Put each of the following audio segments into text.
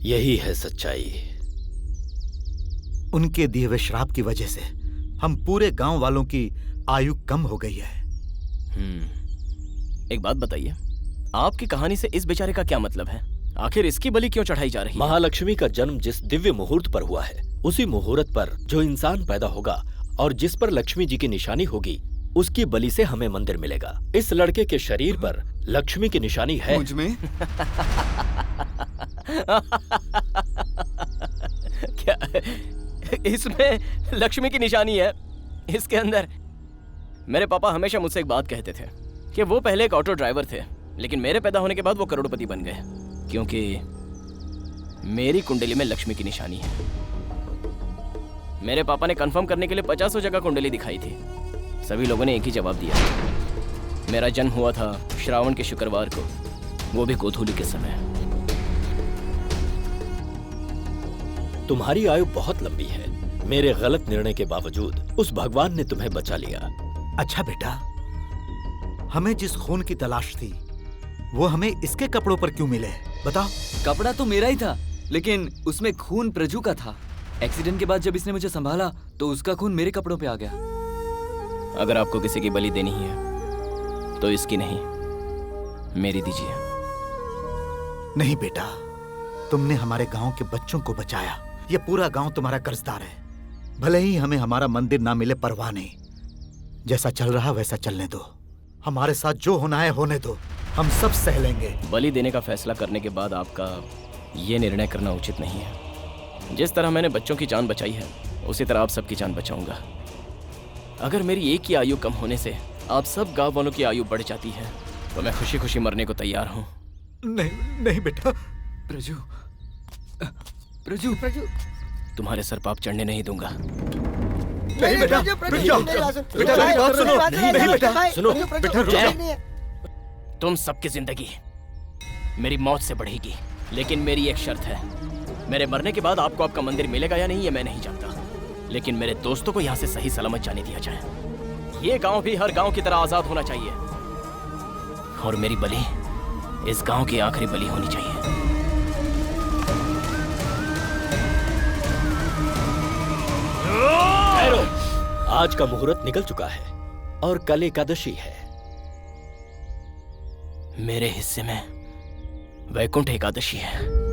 यही है सच्चाई। उनके दिए हुए श्राप की वजह से हम पूरे गांव वालों की आयु कम हो गई है। एक बात बताइए, आपकी कहानी से इस बेचारे का क्या मतलब है? आखिर इसकी बलि क्यों चढ़ाई जा रही है? महालक्ष्मी का जन्म जिस दिव्य मुहूर्त पर हुआ है, उसी मुहूर्त पर जो इंसान पैदा होगा और जिस पर लक्ष्मी जी की निशानी होगी, उसकी बलि से हमें मंदिर मिलेगा। इस लड़के के शरीर पर लक्ष्मी की निशानी है। मुझ में? क्या इसमें लक्ष्मी की निशानी है? इसके अंदर? मेरे पापा हमेशा मुझसे एक बात कहते थे कि वो पहले एक ऑटो ड्राइवर थे, लेकिन मेरे पैदा होने के बाद वो करोड़पति बन गए, क्योंकि मेरी कुंडली में लक्ष्मी की निशानी है। मेरे पापा ने कंफर्म करने के लिए 50 जगह कुंडली दिखाई थी। सभी लोगों ने एक ही जवाब दिया। मेरा जन्म हुआ था श्रावण के शुक्रवार को, वो भी गोधूली के समय। तुम्हारी आयु बहुत लंबी है। मेरे गलत निर्णय के बावजूद उस भगवान ने तुम्हें बचा लिया। अच्छा बेटा, हमें जिस खून की तलाश थी वो हमें इसके कपड़ों पर क्यों मिले? बताओ। कपड़ा तो मेरा ही था, लेकिन उसमें खून प्रजू का था। एक्सीडेंट के बाद जब इसने मुझे संभाला तो उसका खून मेरे कपड़ों पे आ गया। अगर आपको किसी की बलि देनी है तो इसकी नहीं, मेरी दीजिए। नहीं बेटा, तुमने हमारे गांव के बच्चों को बचाया। ये पूरा गांव तुम्हारा कर्जदार है। भले ही हमें हमारा मंदिर ना मिले, परवाह नहीं। जैसा चल रहा वैसा चलने दो। हमारे साथ जो होना है होने दो, हम सब सह लेंगे। बलि देने का फैसला करने के बाद आपका ये निर्णय करना उचित नहीं है। जिस तरह मैंने बच्चों की जान बचाई है, उसी तरह आप सबकी जान बचाऊंगा। अगर मेरी एक की आयु कम होने से आप सब गांव वालों की आयु बढ़ जाती है, तो मैं खुशी खुशी मरने को तैयार हूँ। नहीं नहीं बेटा। प्रजू, प्रजू, प्रजू, तुम्हारे सर पाप चढ़ने नहीं दूंगा। नहीं बेटा, बेटा मेरी बात सुनो। नहीं बेटा, सुनो बेटा, रुक जाओ। तुम सबकी जिंदगी मेरी मौत से बढ़ेगी, लेकिन मेरी एक शर्त है। मेरे मरने के बाद आपको आपका मंदिर मिलेगा या नहीं, ये मैं नहीं जानता, लेकिन मेरे दोस्तों को यहाँ से सही सलामत जाने दिया जाए। ये गांव भी हर गांव की तरह आजाद होना चाहिए, और मेरी बलि इस गांव की आखिरी बलि होनी चाहिए। आज का मुहूर्त निकल चुका है और कल एकादशी है। मेरे हिस्से में वैकुंठ एकादशी है।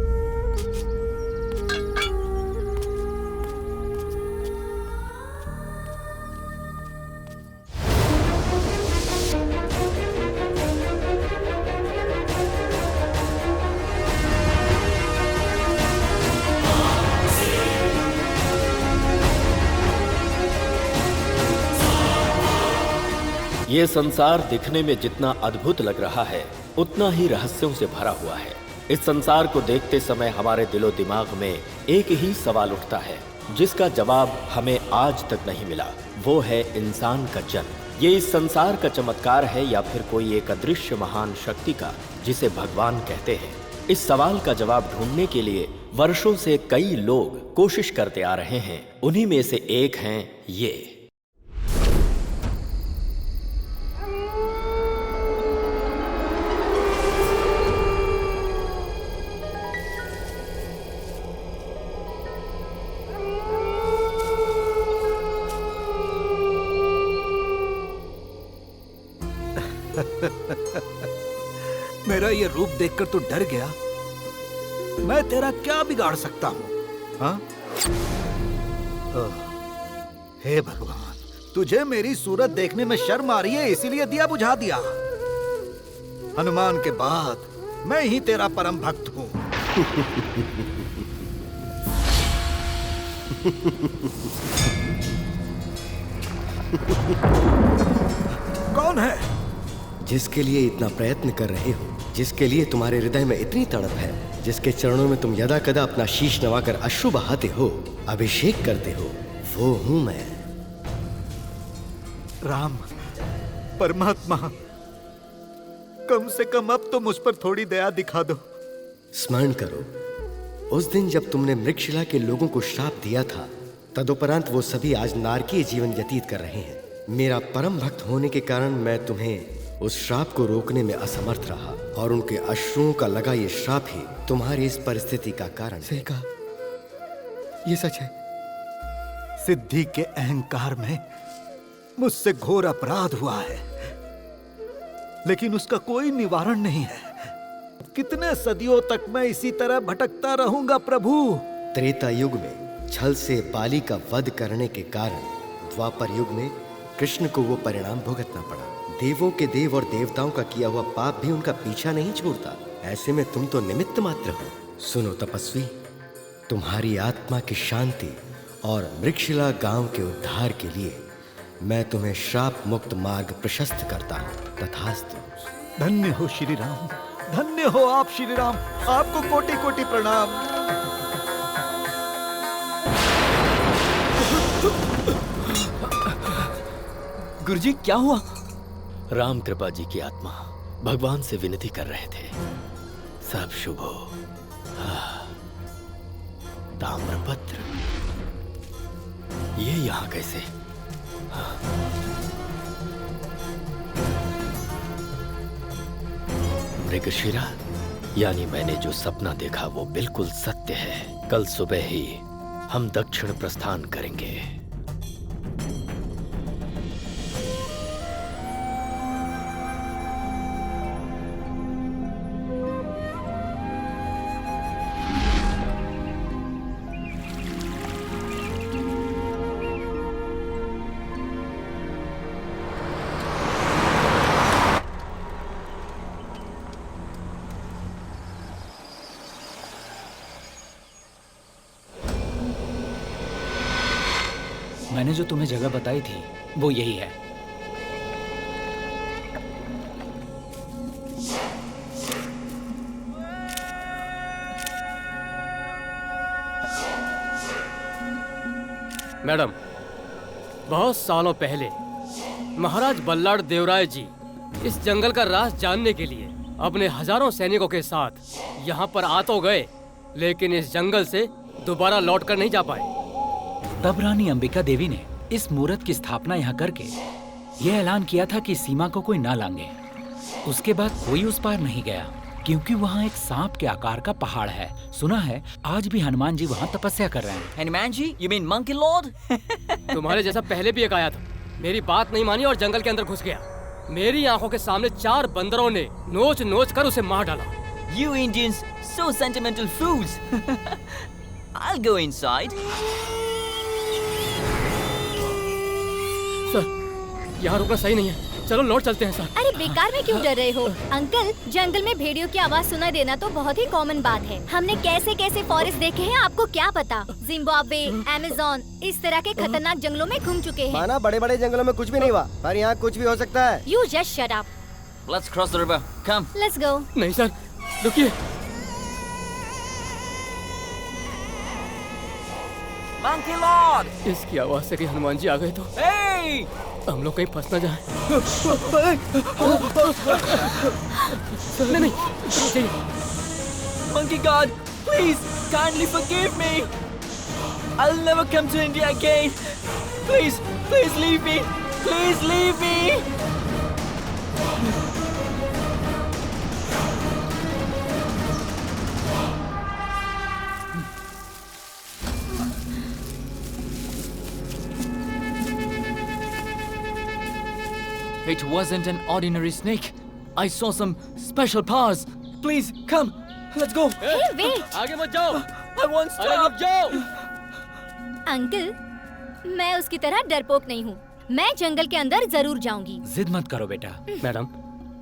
ये संसार दिखने में जितना अद्भुत लग रहा है, उतना ही रहस्यों से भरा हुआ है। इस संसार को देखते समय हमारे दिलो दिमाग में एक ही सवाल उठता है, जिसका जवाब हमें आज तक नहीं मिला। वो है इंसान का जन्म। ये इस संसार का चमत्कार है या फिर कोई एक अदृश्य महान शक्ति का, जिसे भगवान कहते हैं? इस सवाल का जवाब ढूंढने के लिए वर्षों से कई लोग कोशिश करते आ रहे हैं। उन्हीं में से एक हैं ये। मेरा ये रूप देखकर तू डर गया? मैं तेरा क्या बिगाड़ सकता हूँ? हाँ? हे भगवान, तुझे मेरी सूरत देखने में शर्म आ रही है, इसीलिए दिया बुझा दिया। हनुमान के बाद मैं ही तेरा परम भक्त हूँ। कौन है? जिसके लिए इतना प्रयत्न कर रहे हो, जिसके लिए तुम्हारे हृदय में इतनी तड़प है, जिसके चरणों में तुम यदा कदा अपना शीश नवाकर अश्रु बहाते हो, अभिषेक करते हो, वो हूं मैं। राम, परमात्मा, कम से कम अब तो मुझ पर थोड़ी दया दिखा दो। स्मरण करो, उस दिन जब तुमने मृगशिला के लोगों को श्राप दिया था, तदुपरांत वो सभी आज नारकीय जीवन व्यतीत कर रहे हैं। मेरा परम भक्त होने के कारण मैं तुम्हें उस श्राप को रोकने में असमर्थ रहा और उनके अश्रुओं का लगा ये श्राप ही तुम्हारी इस परिस्थिति का कारण। सही कहा, ये सच है। सिद्धि के अहंकार में मुझसे घोर अपराध हुआ है, लेकिन उसका कोई निवारण नहीं है। कितने सदियों तक मैं इसी तरह भटकता रहूंगा प्रभु। त्रेता युग में छल से बाली का वध करने के कारण द्वापर युग में कृष्ण को वो परिणाम भुगतना पड़ा। देवों के देव और देवताओं का किया हुआ पाप भी उनका पीछा नहीं छोड़ता। ऐसे में तुम तो निमित्त मात्र हो। सुनो तपस्वी, तुम्हारी आत्मा की शांति और मृक्षशिला गांव के उद्धार के लिए मैं तुम्हें श्राप मुक्त मार्ग प्रशस्त करता हूँ। तथास्तु। धन्य हो श्री राम, धन्य हो आप श्री राम, आपको कोटि कोटि प्रणाम। गुरुजी क्या हुआ? राम कृपा जी की आत्मा भगवान से विनती कर रहे थे, सब शुभ हो। ताम्रपत्र, ये यहां कैसे? मृगशिरा, यानी मैंने जो सपना देखा वो बिल्कुल सत्य है। कल सुबह ही हम दक्षिण प्रस्थान करेंगे। मैंने जो तुम्हें जगह बताई थी वो यही है। मैडम, बहुत सालों पहले महाराज बल्लाड़ देवराय जी इस जंगल का राज जानने के लिए अपने हजारों सैनिकों के साथ यहाँ पर आ तो गए, लेकिन इस जंगल से दोबारा लौट कर नहीं जा पाए। तब रानी अंबिका देवी ने इस मूर्त की स्थापना यहाँ करके यह ऐलान किया था कि सीमा को कोई ना लांगे। उसके बाद कोई उस पार नहीं गया, क्योंकि वहाँ एक सांप के आकार का पहाड़ है। सुना है आज भी हनुमान जी वहाँ तपस्या कर रहे हैं। Hanuman ji, you mean monkey Lord? तुम्हारे जैसा पहले भी एक आया था, मेरी बात नहीं मानी और जंगल के अंदर घुस गया। मेरी आंखों के सामने 4 बंदरों ने नोच नोच कर उसे मार डाला। You Indians, so sentimental fools. I'll go inside. Sir, यहाँ रुकना सही नहीं है, चलो लौट चलते हैं सर। अरे बेकार में क्यों डर रहे हो अंकल? जंगल में भेड़ियों की आवाज सुनाई देना तो बहुत ही कॉमन बात है। हमने कैसे कैसे फॉरेस्ट देखे हैं, आपको क्या पता। जिम्बाब्वे, अमेज़न, इस तरह के खतरनाक जंगलों में घूम चुके हैं। माना बड़े बड़े जंगलों में कुछ भी नहीं हुआ, पर यहाँ कुछ भी हो सकता है। You just shut up. Let's cross the river. Come. Let's go. नहीं सर, रुकिए। Monkey Lord. इसकी आवाज से कहीं हनुमान जी आ गए तो Hey! हम लोग कहीं फंस ना जाए। नहीं नहीं, रुकिए। Monkey God, please kindly forgive me. I'll never come to India again. Please, please leave me. Please leave me. It wasn't an ordinary snake. I saw some special powers. Please, come. Let's go. Hey, wait. आगे मत जाओ। I won't अरे stop. रुक जाओ। Uncle, मैं उसकी तरह डरपोक नहीं हूँ। मैं जंगल के अंदर जरूर जाऊंगी। जिद मत करो बेटा। मैडम,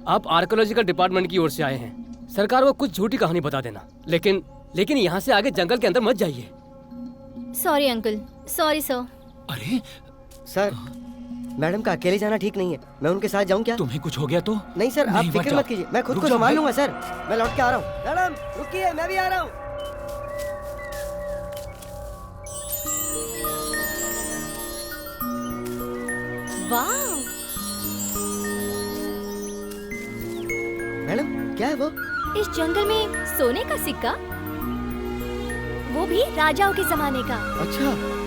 आप आर्कियोलॉजिकल डिपार्टमेंट की ओर से आए हैं। सरकार को कुछ झूठी कहानी बता देना, लेकिन यहाँ से आगे जंगल के अंदर मत जाइए। Sorry uncle, sorry sir. अरे सर, मैडम का अकेले जाना ठीक नहीं है। मैं उनके साथ जाऊँ क्या? तुम्हें कुछ हो गया तो? नहीं सर, आप मत फिक्र जाओ। मत कीजिए, मैं खुद रुक को जाओ संभाल भाई। लूंगा सर। मैं लौट के आ रहा हूँ। मैडम रुकिए, मैं भी आ रहा हूँ। वाह, मैडम क्या है वो? इस जंगल में सोने का सिक्का, वो भी राजाओं के जमाने का। अच्छा,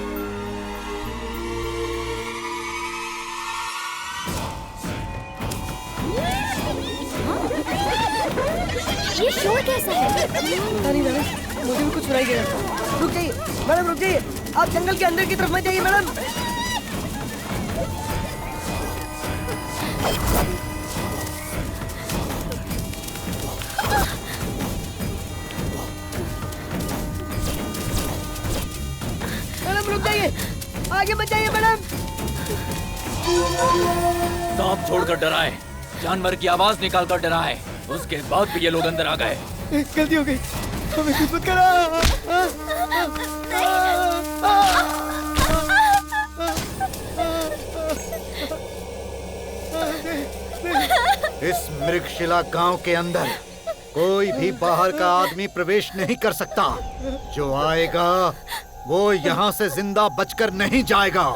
शोर कैसा है? पता नहीं मैडम, मुझे भी कुछ सुनाई दे रहा है। रुक जाइए मैडम, रुक जाइए। आप जंगल के अंदर की तरफ मत जाइए मैडम। मैडम रुक जाइए, आगे मत जाइए मैडम। सांप छोड़कर डराए, जानवर की आवाज निकालकर डराए, उसके बाद भी ये लोग अंदर आ गए। गलती हो गई, हमें कुछ मत करा। इस मृगशिला गांव के अंदर कोई भी बाहर का आदमी प्रवेश नहीं कर सकता। जो आएगा वो यहाँ से जिंदा बचकर नहीं जाएगा।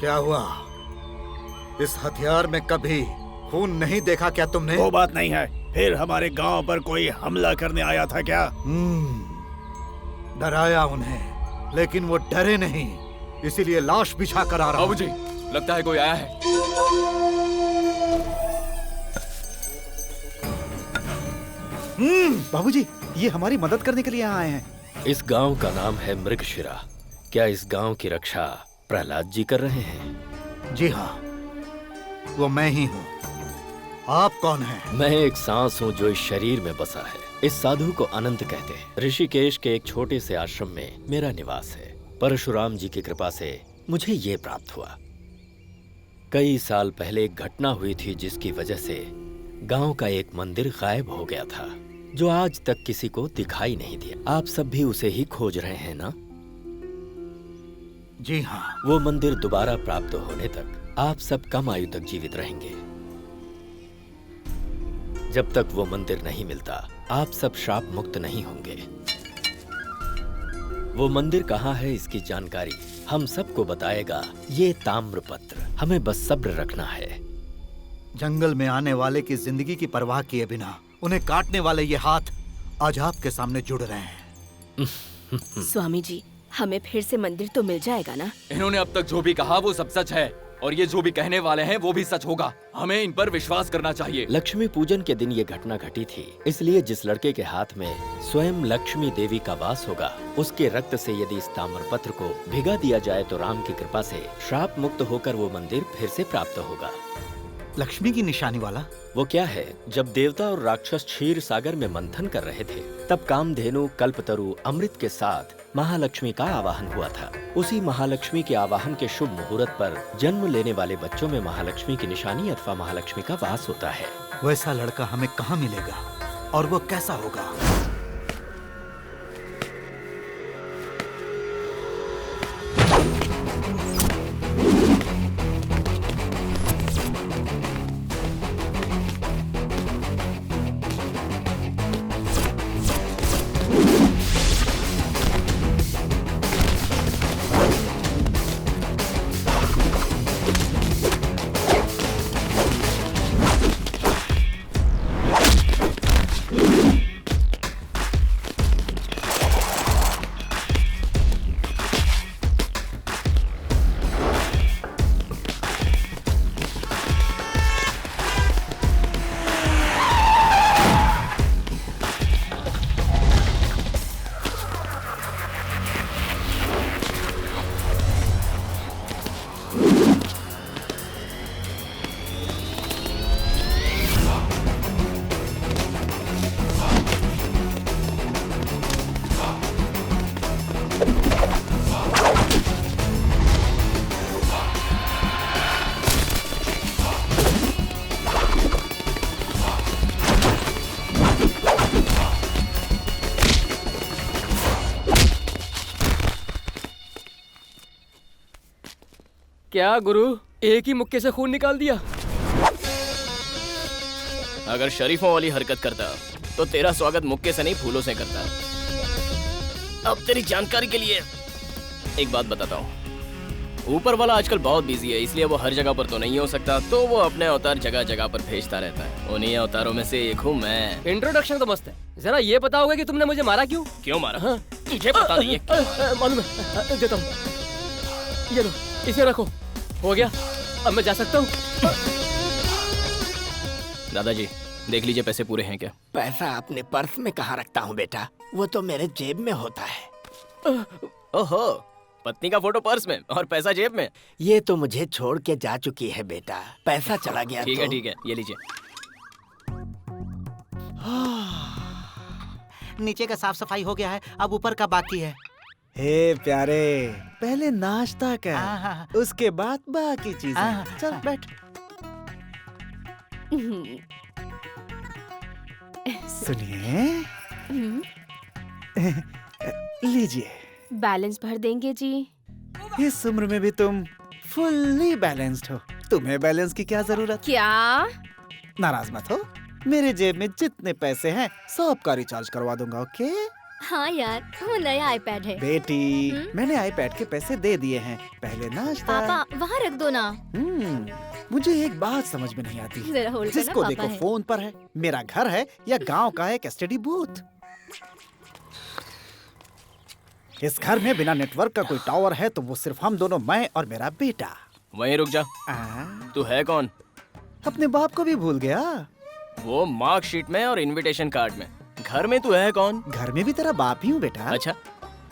क्या हुआ? इस हथियार में कभी खून नहीं देखा क्या तुमने? वो बात नहीं है। फिर हमारे गांव पर कोई हमला करने आया था क्या? डराया उन्हें, लेकिन वो डरे नहीं, इसीलिए लाश बिछा कर आ रहा हूं। बाबूजी, लगता है कोई आया है। बाबूजी, ये हमारी मदद करने के लिए यहाँ आए हैं। इस गांव का नाम है मृगशिरा। क्या इस गांव की रक्षा प्रहलाद जी कर रहे हैं? जी हाँ, वो मैं ही हूँ। आप कौन हैं? मैं एक सांस हूँ जो इस शरीर में बसा है। इस साधु को अनंत कहते हैं। ऋषिकेश के एक छोटे से आश्रम में मेरा निवास है। परशुराम जी की कृपा से मुझे ये प्राप्त हुआ। कई साल पहले एक घटना हुई थी जिसकी वजह से गांव का एक मंदिर गायब हो गया था, जो आज तक किसी को दिखाई नहीं दिया। आप सब भी उसे ही खोज रहे हैं ना? जी हाँ। वो मंदिर दोबारा प्राप्त होने तक आप सब कम आयु तक जीवित रहेंगे। जब तक वो मंदिर नहीं मिलता, आप सब श्राप मुक्त नहीं होंगे। वो मंदिर कहाँ है इसकी जानकारी हम सबको बताएगा ये ताम्रपत्र। हमें बस सब्र रखना है। जंगल में आने वाले की जिंदगी की परवाह किए बिना उन्हें काटने वाले ये हाथ आज आपके सामने जुड़ रहे हैं। स्वामी जी, हमें फिर से मंदिर तो मिल जाएगा ना? इन्होंने अब तक जो भी कहा वो सब सच है, और ये जो भी कहने वाले हैं वो भी सच होगा। हमें इन पर विश्वास करना चाहिए। लक्ष्मी पूजन के दिन ये घटना घटी थी, इसलिए जिस लड़के के हाथ में स्वयं लक्ष्मी देवी का वास होगा, उसके रक्त से यदि इस ताम्रपत्र को भिगा दिया जाए तो राम की कृपा से श्राप मुक्त होकर वो मंदिर फिर से प्राप्त होगा। लक्ष्मी की निशानी वाला? वो क्या है, जब देवता और राक्षस क्षीर सागर में मंथन कर रहे थे, तब कामधेनु कल्पतरु अमृत के साथ महालक्ष्मी का आवाहन हुआ था। उसी महालक्ष्मी के आवाहन के शुभ मुहूर्त पर जन्म लेने वाले बच्चों में महालक्ष्मी की निशानी अथवा महालक्ष्मी का वास होता है। वैसा लड़का हमें कहाँ मिलेगा और वो कैसा होगा? क्या गुरु, एक ही मुक्के से खून निकाल दिया? अगर शरीफों वाली हरकत करता तो तेरा स्वागत मुक्के से नहीं फूलों से करता। अब तेरी जानकारी के लिए एक बात बताता हूँ। ऊपर वाला आजकल बहुत बिजी है, इसलिए वो हर जगह पर तो नहीं हो सकता, तो वो अपने अवतार जगह जगह पर भेजता रहता है। उन्हीं अवतारों में से एक हूँ मैं। इंट्रोडक्शन तो मस्त है, जरा ये बताओगे कि तुमने मुझे मारा क्यों? क्यों मारा? हाँ? तुझे पता नहीं है? मालूम है, देता हूँ। ये लो, इसे रखो। हो गया, अब मैं जा सकता हूँ। दादाजी देख लीजिए पैसे पूरे हैं क्या? पैसा अपने पर्स में कहाँ रखता हूँ बेटा, वो तो मेरे जेब में होता है। ओहो, पत्नी का फोटो पर्स में और पैसा जेब में? ये तो मुझे छोड़ के जा चुकी है बेटा, पैसा चला गया। ठीक है ठीक है, ये लीजिए। नीचे का साफ सफाई हो गया है, अब ऊपर का बाकी है। हे प्यारे, पहले नाश्ता कर, उसके बाद बाकी चीजें। चल बैठ। सुनिए, लीजिए। बैलेंस भर देंगे जी। इस उम्र में भी तुम फुल्ली बैलेंस्ड हो, तुम्हें बैलेंस की क्या जरूरत? क्या? नाराज मत हो, मेरे जेब में जितने पैसे हैं सबका रिचार्ज करवा दूंगा। ओके? हाँ यार, वो नया आईपैड है। बेटी, मैंने आईपैड के पैसे दे दिए हैं, पहले नाश्ता। पापा वहाँ रख दो ना। मुझे एक बात समझ में नहीं आती, जरा होल्ड करना, जिसको पापा देखो है। फोन पर है, मेरा घर है या गांव का एक एसटीडी बूथ। इस घर में बिना नेटवर्क का कोई टावर है तो वो सिर्फ हम दोनों, मैं और मेरा बेटा। वहीं रुक जा। तू है कौन? अपने बाप को भी भूल गया? वो मार्कशीट में और इनविटेशन कार्ड में। घर में तू है कौन? घर में भी तेरा बाप ही हूँ बेटा। अच्छा,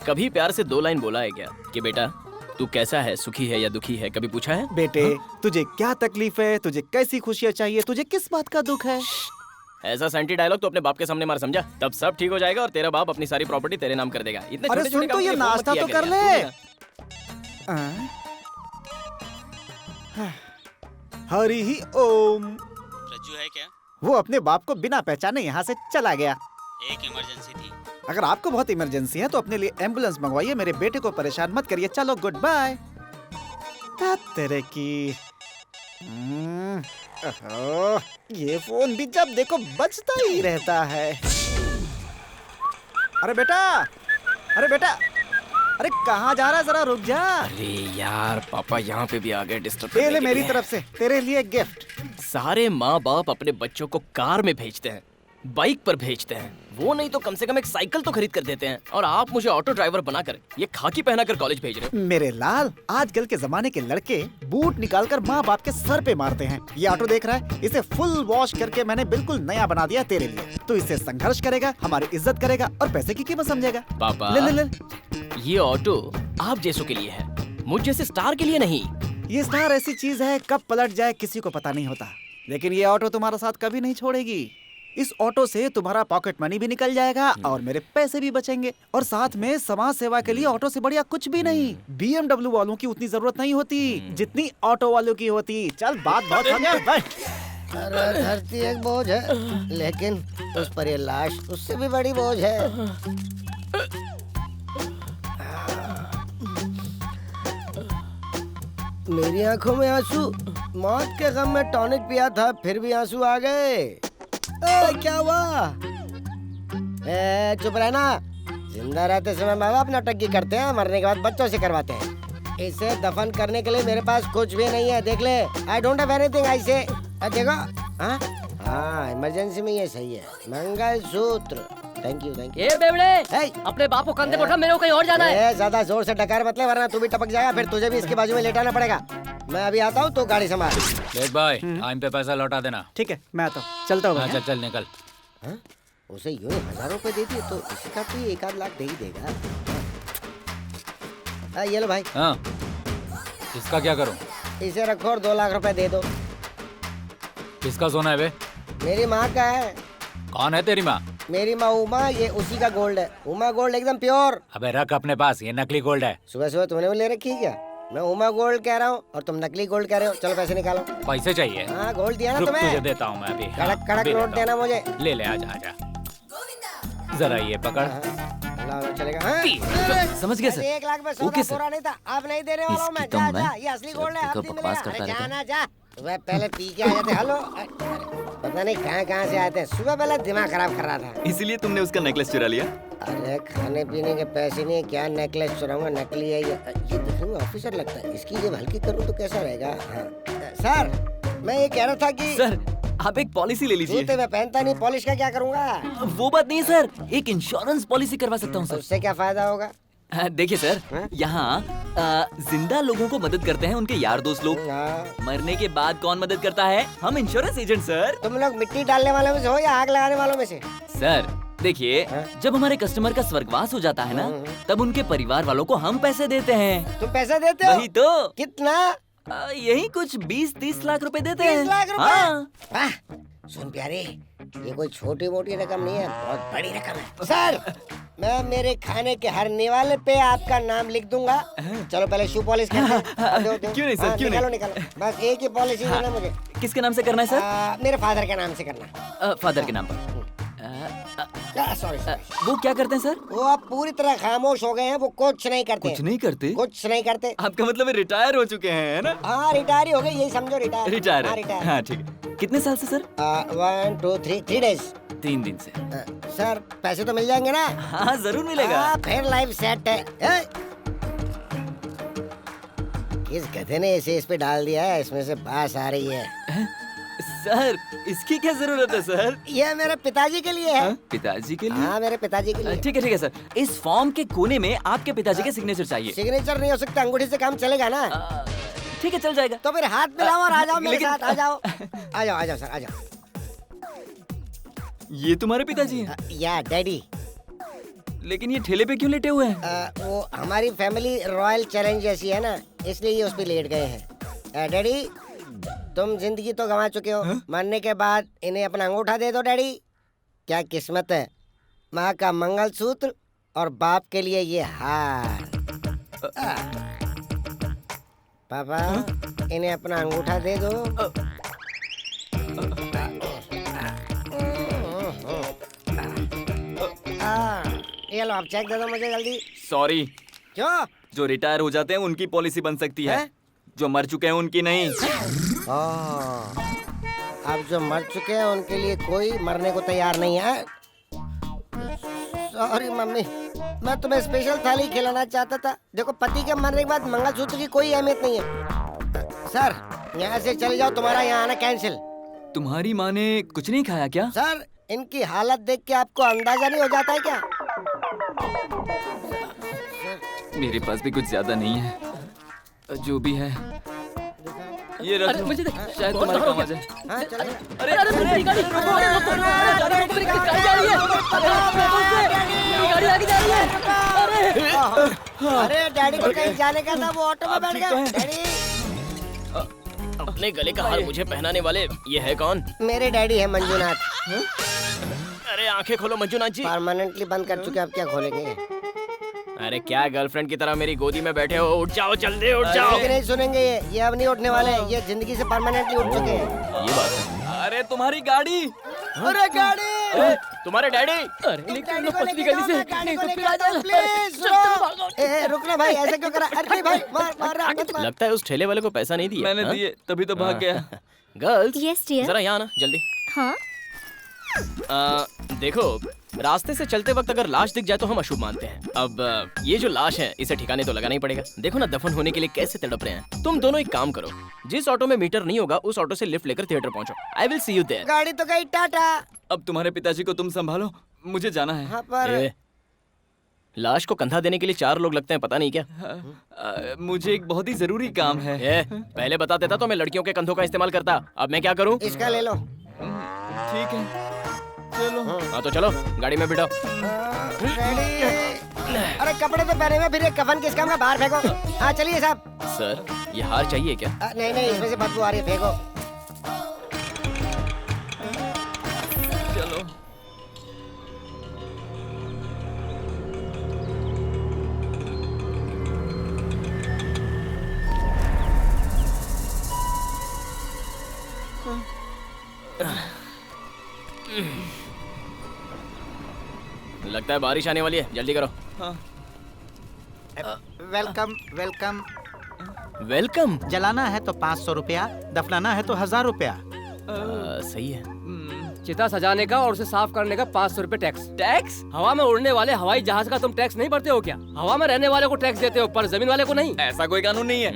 कभी प्यार से 2 लाइन बोला है क्या कि बेटा तू कैसा है, सुखी है या दुखी है? कभी पूछा है? बेटे, तुझे क्या तकलीफ है, तुझे कैसी खुशियाँ चाहिए, तुझे किस बात का दुख है? ऐसा सेंटी डायलॉग तो अपने बाप के सामने मार, समझा? तब सब ठीक हो जाएगा और तेरा बाप अपनी सारी प्रॉपर्टी तेरे नाम कर देगा। इतने अरे छोटे-छोटे सुन तो, काम ये के लिए नाश्ता मत तो किया कर करिए। ले। हरि ही ओम। रज्जू है क्या? वो अपने बाप को बिना पहचाने यहाँ से चला गया। एक इमरजेंसी थी। अगर आपको बहुत इमरजेंसी है तो अपने लिए एम्बुलेंस मंगवाइए, मेरे बेटे को परेशान मत करिए। चलो गुड बाय। तेरे की ओहो, ये फोन भी जब देखो बजता ही रहता है। अरे बेटा, अरे बेटा, अरे कहाँ जा रहा है, जरा रुक जा। अरे यार, पापा यहाँ पे भी आ गए डिस्टर्ब ले करने के मेरी लिए। तरफ से तेरे लिए गिफ्ट। सारे माँ बाप अपने बच्चों को कार में भेजते हैं, बाइक पर भेजते हैं, वो नहीं तो कम से कम एक साइकिल तो खरीद कर देते हैं, और आप मुझे ऑटो ड्राइवर बनाकर ये खाकी पहनाकर कॉलेज भेज रहे हो। मेरे लाल, आजकल के जमाने के लड़के बूट निकालकर माँ बाप के सर पे मारते हैं। ये ऑटो देख रहा है, इसे फुल वॉश करके मैंने बिल्कुल नया बना दिया तेरे लिए। तो इससे संघर्ष करेगा, हमारी इज्जत करेगा और पैसे की कीमत समझेगा। पापा, ले ले ले। ये ऑटो आप जैसों के लिए है, मुझ जैसे स्टार के लिए नहीं। ये स्टार ऐसी चीज है, कब पलट जाए किसी को पता नहीं होता, लेकिन ये ऑटो तुम्हारा साथ कभी नहीं छोड़ेगी। इस ऑटो से तुम्हारा पॉकेट मनी भी निकल जाएगा और मेरे पैसे भी बचेंगे, और साथ में समाज सेवा के लिए ऑटो से बढ़िया कुछ भी नहीं। BMW वालों की उतनी जरूरत नहीं होती जितनी ऑटो वालों की होती। चल, बात बहुत हो गया। अरे धरती एक बोझ है, लेकिन उस पर ये लाश उससे भी बड़ी बोझ है। मेरी आंखों में आंसू, मौत के गम में टॉनिक पिया था फिर भी आंसू आ गए। क्या हुआ? चुप रहना। जिंदा रहते समय माँ बाप नौटंकी करते हैं, मरने के बाद बच्चों से करवाते हैं। इसे दफन करने के लिए मेरे पास कुछ भी नहीं है, देख ले। I don't have anything. I say देखो। हाँ, इमरजेंसी में ये सही है। Mangalsutra. Thank you thank you. ए बेवड़े, अपने बाप को कंधे पर उठा, मेरे को कहीं और जाना है। ज्यादा जोर से डकार मत ले, वरना तू भी टपक जाएगा, फिर तुझे भी इसके बाजू में लेटाना पड़ेगा। मैं अभी आता हूँ, तो गाड़ी संभाल। देख भाई, टाइम पे पैसा लौटा देना। ठीक है, मैं आता हूँ। चलता हूँ। चल चल निकल। उसे यूं ही 1000 रुपए दे दिए तो इसका तो 1-8 लाख दे ही देगा। ये लो भाई। हाँ, इसका क्या करूँ? इसे रखो और 2 लाख रुपए दे दो। किसका सोना है बे? मेरी माँ का है। कौन है तेरी माँ? मेरी माँ उमा, ये उसी का गोल्ड है। उमा गोल्ड एकदम प्योर। अबे रख अपने पास, ये नकली गोल्ड है। सुबह सुबह तुमने भी ले रखी है क्या? मैं उमा गोल्ड कह रहा हूँ और तुम नकली गोल्ड कह रहे हो। चलो पैसे निकालो। पैसे चाहिए? हाँ, गोल्ड दिया ना रुक, तुम्हें। तुझे देता हूँ मैं अभी। कड़क कड़क नोट देना मुझे। ले ले, आजा आजा। जरा ये पकड़। चलेगा हाँ? समझ गया सर। 1 लाख में सौदा ओके सर। पूरा नहीं था, अब नहीं देने वाला हूँ मैं। जा जा, ये असली गोल्ड है, अब नहीं मिलेगा। अरे जाना जा, सुबह पहले पी के आ जाते। हेलो, पता नहीं कहाँ से आए थे। सुबह पहले दिमाग खराब कर रहा था। इसीलिए तुमने उसका नेकलेस चुरा लिया? अरे खाने पीने के पैसे नहीं है, क्या नेकलेस चुराऊंगा? नकली है ये देखने में ऑफिसर लगता है, इसकी जेब हल्की करूँ तो कैसा रहेगा? हाँ। सर मैं ये कह रहा था कि सर आप एक पॉलिसी ले लीजिए। जूते मैं पहनता नहीं, पॉलिश का क्या करूँगा? वो बात नहीं है सर, एक इंश्योरेंस पॉलिसी करवा सकता हूँ सर। उससे क्या फायदा होगा? देखिए सर, यहाँ जिंदा लोगों को मदद करते हैं उनके यार दोस्त लोग, मरने के बाद कौन मदद करता है? हम इंश्योरेंस एजेंट सर। तुम लोग मिट्टी डालने वालों में से हो या आग लगाने वालों में से? सर देखिए, जब हमारे कस्टमर का स्वर्गवास हो जाता है ना, तब उनके परिवार वालों को हम पैसे देते हैं। तुम पैसे देते हो? वही तो। कितना? यही कुछ 20-30 लाख रुपए देते हैं। 30 लाख रुपए? हाँ। सुन प्यारे, ये कोई छोटी मोटी रकम नहीं है, बहुत बड़ी रकम है। सर मैं मेरे खाने के हर निवाले पे आपका नाम लिख दूंगा। चलो पहले शू पॉलिश कर दो। क्यों नहीं सर, क्यों निकालो नहीं? निकालो, बस एक ही पॉलिसी देना मुझे। किसके नाम से करना है सर? मेरे फादर के नाम से करना। फादर के नाम पर। सॉरी। वो क्या करते हैं सर? वो अब पूरी तरह खामोश हो गए हैं, वो कुछ नहीं करते। कुछ नहीं करते? कुछ नहीं करते। आपका मतलब रिटायर हो चुके हैं, है ना? हाँ रिटायर हो गए, यही समझो रिटायर। रिटायर। हाँ ठीक है। कितने साल से सर? 1 2 3 डेज। 3 दिन से। सर पैसे तो मिल जाएंगे ना? हाँ जरूर मिलेगा। फिर लाइफ सेट है। इस गधे ने इसे इस पे डाल दिया है, इसमें से बास आ रही है। सर इसकी क्या जरूरत है सर? ये मेरे पिताजी के लिए है। पिताजी के लिए? हाँ मेरे पिताजी के लिए। ठीक है सर, इस फॉर्म के कोने में आपके पिताजी के सिग्नेचर चाहिए। सिग्नेचर नहीं हो सकता, अंगूठी से काम चलेगा ना? ठीक है चल जाएगा। तो फिर हाथ मिलाओ और आ जाओ मेरे साथ। आ जाओ सर, आ जाओ। ये तुम्हारे पिताजी हैं? या डैडी। लेकिन ये ठेले पे क्यों लेटे हुए हैं? वो हमारी फैमिली रॉयल चैलेंज जैसी है ना, इसलिए ये उस पे लेट गए हैं। डैडी तुम जिंदगी तो गंवा चुके हो, मरने के बाद इन्हें अपना अंगूठा दे दो। डैडी क्या किस्मत है, माँ का मंगलसूत्र और बाप के लिए ये हार। पापा इन्हें अपना अंगूठा दे दो। ये लो आप चेक दे दो मुझे जल्दी। सॉरी। क्यों? जो रिटायर हो जाते हैं उनकी पॉलिसी बन सकती है, जो मर चुके हैं उनकी नहीं। अब जो मर चुके हैं उनके लिए कोई मरने को तैयार नहीं है। सॉरी मम्मी, मैं तुम्हें स्पेशल थाली खिलाना चाहता था। देखो पति के मरने के बाद मंगलसूत्र की कोई अहमियत नहीं है। सर यहाँ से चले जाओ, तुम्हारा यहाँ आना कैंसिल। तुम्हारी माँ ने कुछ नहीं खाया क्या? सर इनकी हालत देख के आपको अंदाजा नहीं हो जाता है क्या? मेरे पास भी कुछ ज्यादा नहीं है, जो भी है ये रख लो, शायद तुम्हारे काम आ जाए। अरे डैडी को कहीं जाने का था, वो ऑटो में बैठ गए। डैडी अपने गले का हार मुझे पहनाने वाले ये है कौन? मेरे डैडी है मंजूनाथ। अरे आंखें खोलो मंजूनाथ जी। परमानेंटली बंद कर चुके, अब क्या खोलेंगे? अरे क्या गर्लफ्रेंड की तरह मेरी गोदी में बैठे हो? उठ जाओ जल्दी, उठ जाओ। नहीं सुनेंगे ये अब नहीं उठने वाले, ये जिंदगी से परमानेंटली उठ चुके हैं। ये बात है। अरे तुम्हारी गाड़ी। अरे गाड़ी। तुम्हारे डैडी। रुकना भाई, ऐसे क्यों करा? अरे भाई मार। लगता है उस ठेले वाले को पैसा नहीं दिया। मैंने दिए तभी तो भाग गया। Girls yes dear. जरा यहाँ आना जल्दी। हाँ देखो रास्ते से चलते वक्त अगर लाश दिख जाए तो हम अशुभ मानते हैं। अब ये जो लाश है इसे ठिकाने तो लगाना ही पड़ेगा। देखो ना दफन होने के लिए कैसे तड़प रहे हैं। तुम दोनों एक काम करो, जिस ऑटो में मीटर नहीं होगा उस ऑटो से लिफ्ट लेकर थिएटर पहुंचो। I will see you there. गाड़ी तो गई टाटा। अब तुम्हारे पिताजी को तुम संभालो, मुझे जाना है। हाँ पर लाश को कंधा देने के लिए 4 लोग लगते हैं, पता नहीं क्या? मुझे एक बहुत ही जरूरी काम है। पहले बता देता तो मैं लड़कियों के कंधों का इस्तेमाल करता। अब मैं क्या करूं? इसका ले लो। ठीक है चलो। हाँ तो चलो गाड़ी में बिठाओ। अरे कपड़े तो पहने हुए, फिर ये कफन किस काम का? बाहर फेंको। हाँ चलिए साहब। सर ये हार चाहिए क्या? नहीं नहीं, इसमें से बदबू आ रही है, फेंको। चलो। लगता है बारिश आने वाली है, जल्दी करो। Welcome welcome welcome. जलाना है तो 500 रुपया, दफनाना है तो 1000 रुपया। सही है। चिता सजाने का और उसे साफ करने का 500 रुपए टैक्स। टैक्स? हवा में उड़ने वाले हवाई जहाज का तुम टैक्स नहीं भरते हो क्या? हवा में रहने वाले को टैक्स देते हो पर जमीन वाले को नहीं। ऐसा कोई कानून नहीं है।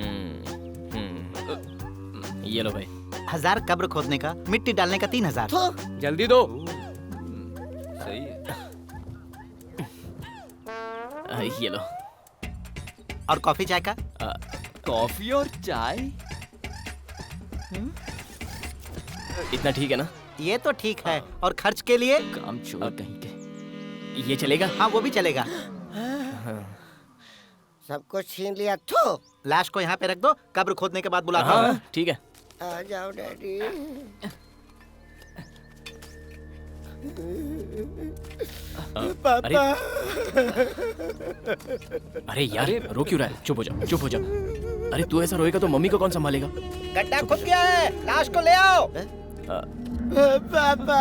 ये लो भाई। 1000 कब्र खोदने का, मिट्टी डालने का 3000। जल्दी दो। सही है। ये लो। और कॉफी चाय का? कॉफी और चाय? इतना ठीक है ना? ये तो ठीक है। और खर्च के लिए? काम चोर कहीं के। ये चलेगा? हाँ वो भी चलेगा। सब कुछ छीन लिया। थू। लाश को यहाँ पे रख दो, कब्र खोदने के बाद बुलाता हूँ। ठीक है। आ जाओ डैडी। पापा। अरे यार रो क्यों रहा है? चुप हो जा, चुप हो जा। अरे तू ऐसा रोएगा तो मम्मी को कौन संभालेगा? गड्ढा खुद गया है, लाश को ले आओ। पापा,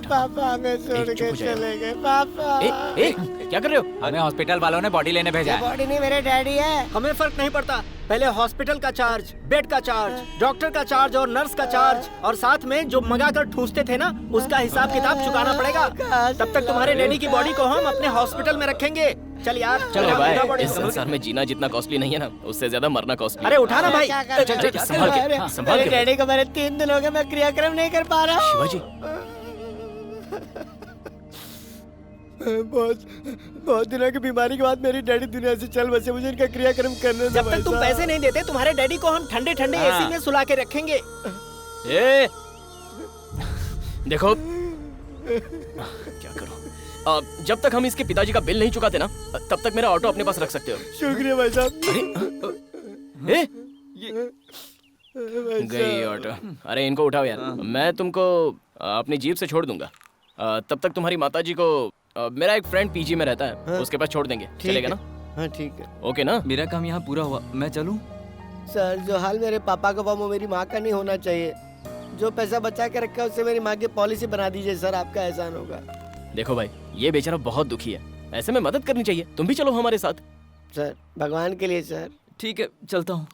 पापा हमें छोड़ के चले गए। पापा। क्या कर रहे हो? हमें हॉस्पिटल वालों ने बॉडी लेने भेजा है। बॉडी नहीं, मेरे डैडी है। हमें फर्क नहीं पड़ता, पहले हॉस्पिटल का चार्ज, बेड का चार्ज, डॉक्टर का चार्ज और नर्स का चार्ज, और साथ में जो मंगा कर ठूसते थे ना उसका हिसाब किताब चुकाना पड़ेगा। तब तक तुम्हारे डैडी की बॉडी को हम अपने हॉस्पिटल में रखेंगे। चल यार, चलो भाई, इस संसार में जीना जितना कॉस्टली नहीं है ना, उससे ज्यादा मरना कॉस्टली। अरे उठा ना भाई। संभाल के, संभाल के। डैडी को मेरे 3 दिन हो गए, मैं क्रियाक्रम नहीं कर पा रहा हूँ। शिवाजी। बहुत दिनों की बीमारी के बाद मेरी डैडी दुनिया से चल बसे। मुझे इनका क्रियाक्रम करने दो। जब तक तुम पैसे नहीं देते तुम्हारे डैडी को हम ठंडे ठंडे एसी में सुला के रखेंगे। देखो क्या करो। जब तक हम इसके पिताजी का बिल नहीं चुकाते ना, तब तक मेरा ऑटो अपने पास रख सकते हो। शुक्रिया भाई साहब। गई ऑटो। अरे इनको उठाओ यार, मैं तुमको अपनी जीप से छोड़ दूंगा। तब तक तुम्हारी माताजी को मेरा एक फ्रेंड पीजी में रहता है, उसके पास छोड़ देंगे। चलेगा ना? हाँ ठीक है। ओके ना? मेरा काम यहाँ पूरा हुआ, मैं चलूं? सर जो हाल मेरे पापा का वो मेरी माँ का नहीं होना चाहिए। जो पैसा बचा के रखा है उससे मेरी माँ की पॉलिसी बना दीजिए सर, आपका एहसान होगा। देखो भाई, ये बेचारा बहुत दुखी है, ऐसे में मदद करनी चाहिए। तुम भी चलो हमारे साथ। सर भगवान के लिए सर। ठीक है, चलता हूँ।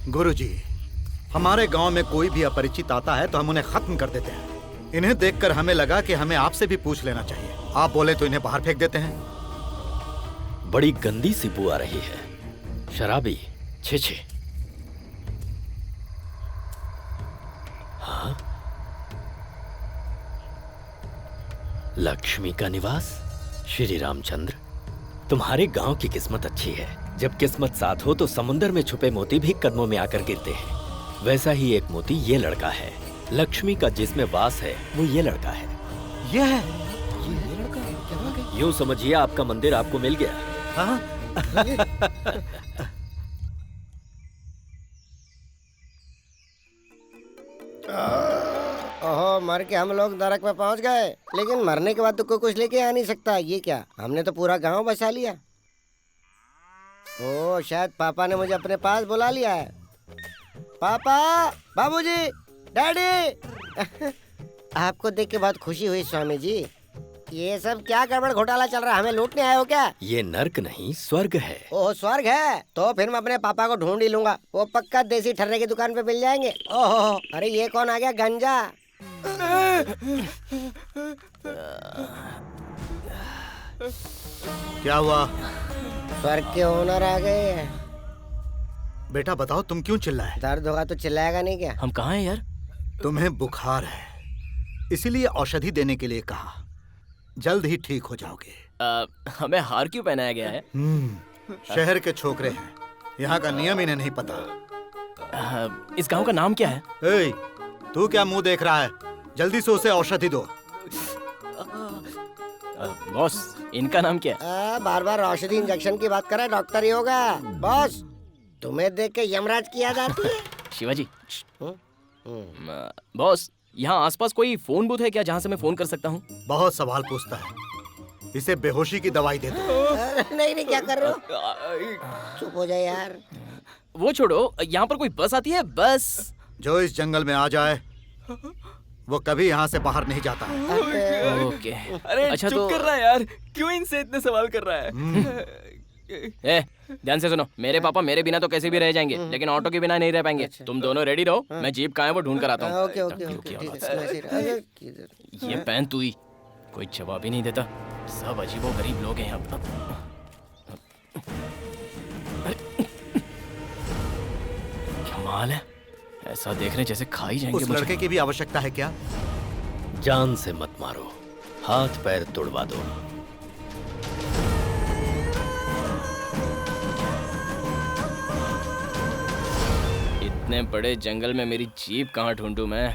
गुरुजी, हमारे गांव में कोई भी अपरिचित आता है तो हम उन्हें खत्म कर देते हैं। इन्हें देखकर हमें लगा कि हमें आपसे भी पूछ लेना चाहिए। आप बोले तो इन्हें बाहर फेंक देते हैं। बड़ी गंदी सी बू आ रही है, शराबी। छे छे। हाँ, लक्ष्मी का निवास। श्री रामचंद्र, तुम्हारे गांव की किस्मत अच्छी है। जब किस्मत साथ हो तो समुंदर में छुपे मोती भी कदमों में आकर गिरते हैं। वैसा ही एक मोती ये लड़का है। लक्ष्मी का जिसमें वास है वो ये लड़का है। ये है। यूं समझिए आपका मंदिर आपको मिल गया। हाँ? ओहो, मर के हम लोग नरक में पहुंच गए। लेकिन मरने के बाद तो कोई कुछ लेके आ नहीं सकता। ये क्या, हमने तो पूरा गांव बचा लिया। ओ, शायद पापा ने मुझे अपने पास बुला लिया है। पापा, बाबूजी, डैडी। आपको देख के बहुत खुशी हुई स्वामी जी। ये सब क्या गड़बड़ घोटाला चल रहा है? हमें लूटने आए हो क्या? ये नर्क नहीं स्वर्ग है। ओह, स्वर्ग है? तो फिर मैं अपने पापा को ढूंढ ही लूंगा। वो पक्का देसी ठर्रे की दुकान पे मिल जाएंगे। ओह, अरे ये कौन आ गया? गंजा। क्या हुआ? स्वर्ग के ओनर आ गए। बेटा बताओ, तुम क्यों चिल्लाए? दर्द होगा तो चिल्लाएगा नहीं क्या? हम कहाँ हैं यार? तुम्हें बुखार है, इसीलिए औषधि देने के लिए कहा। जल्द ही ठीक हो जाओगे। हमें हार क्यों पहनाया गया है? शहर के छोकरे हैं, यहाँ का नियम इन्हें नहीं पता। इस गांव का नाम क्या है? ए, तू क्या मुंह देख रहा है? जल्दी से उसे औषधि दो। बॉस, इनका नाम क्या है? बार बार औषधि इंजेक्शन की बात कर रहा है, डॉक्टर ही होगा। बॉस, तुम्हें देख के यमराज की याद आती है। शिवाजी। बॉस, यहाँ आसपास कोई फोन बूथ है क्या जहाँ से मैं फोन कर सकता हूँ? बहुत सवाल पूछता है। इसे बेहोशी की दवाई दे दो। नहीं, क्या कर रहे हो? चुप हो जाए यार। वो छोड़ो, यहाँ पर कोई बस आती है? बस जो इस जंगल में आ जाए वो कभी यहाँ से बाहर नहीं जाता है। ओके। अरे अच्छा, चुप तो कर रहा है यार, क्यों इनसे इतने सवाल कर रहा है? ध्यान से सुनो, मेरे पापा मेरे बिना तो कैसे भी रह जाएंगे, लेकिन ऑटो के बिना नहीं रह पाएंगे। तुम दोनों रेडी रहो, मैं जीप कहाँ है वो ढूंढ कर आता हूँ। ये पहन तू ही, कोई जवाब ही नहीं देता। सब अजीबोगरीब लोग हैं यहाँ। कमाल है, ऐसा देख रहे जैसे खा ही जाएंगे। उस लड़के की भी आवश्यकता है क्या? जान से मत मारो, हाथ पैर तोड़वा दो। इतने बड़े जंगल में मेरी जीप कहाँ ढूंढूं मैं?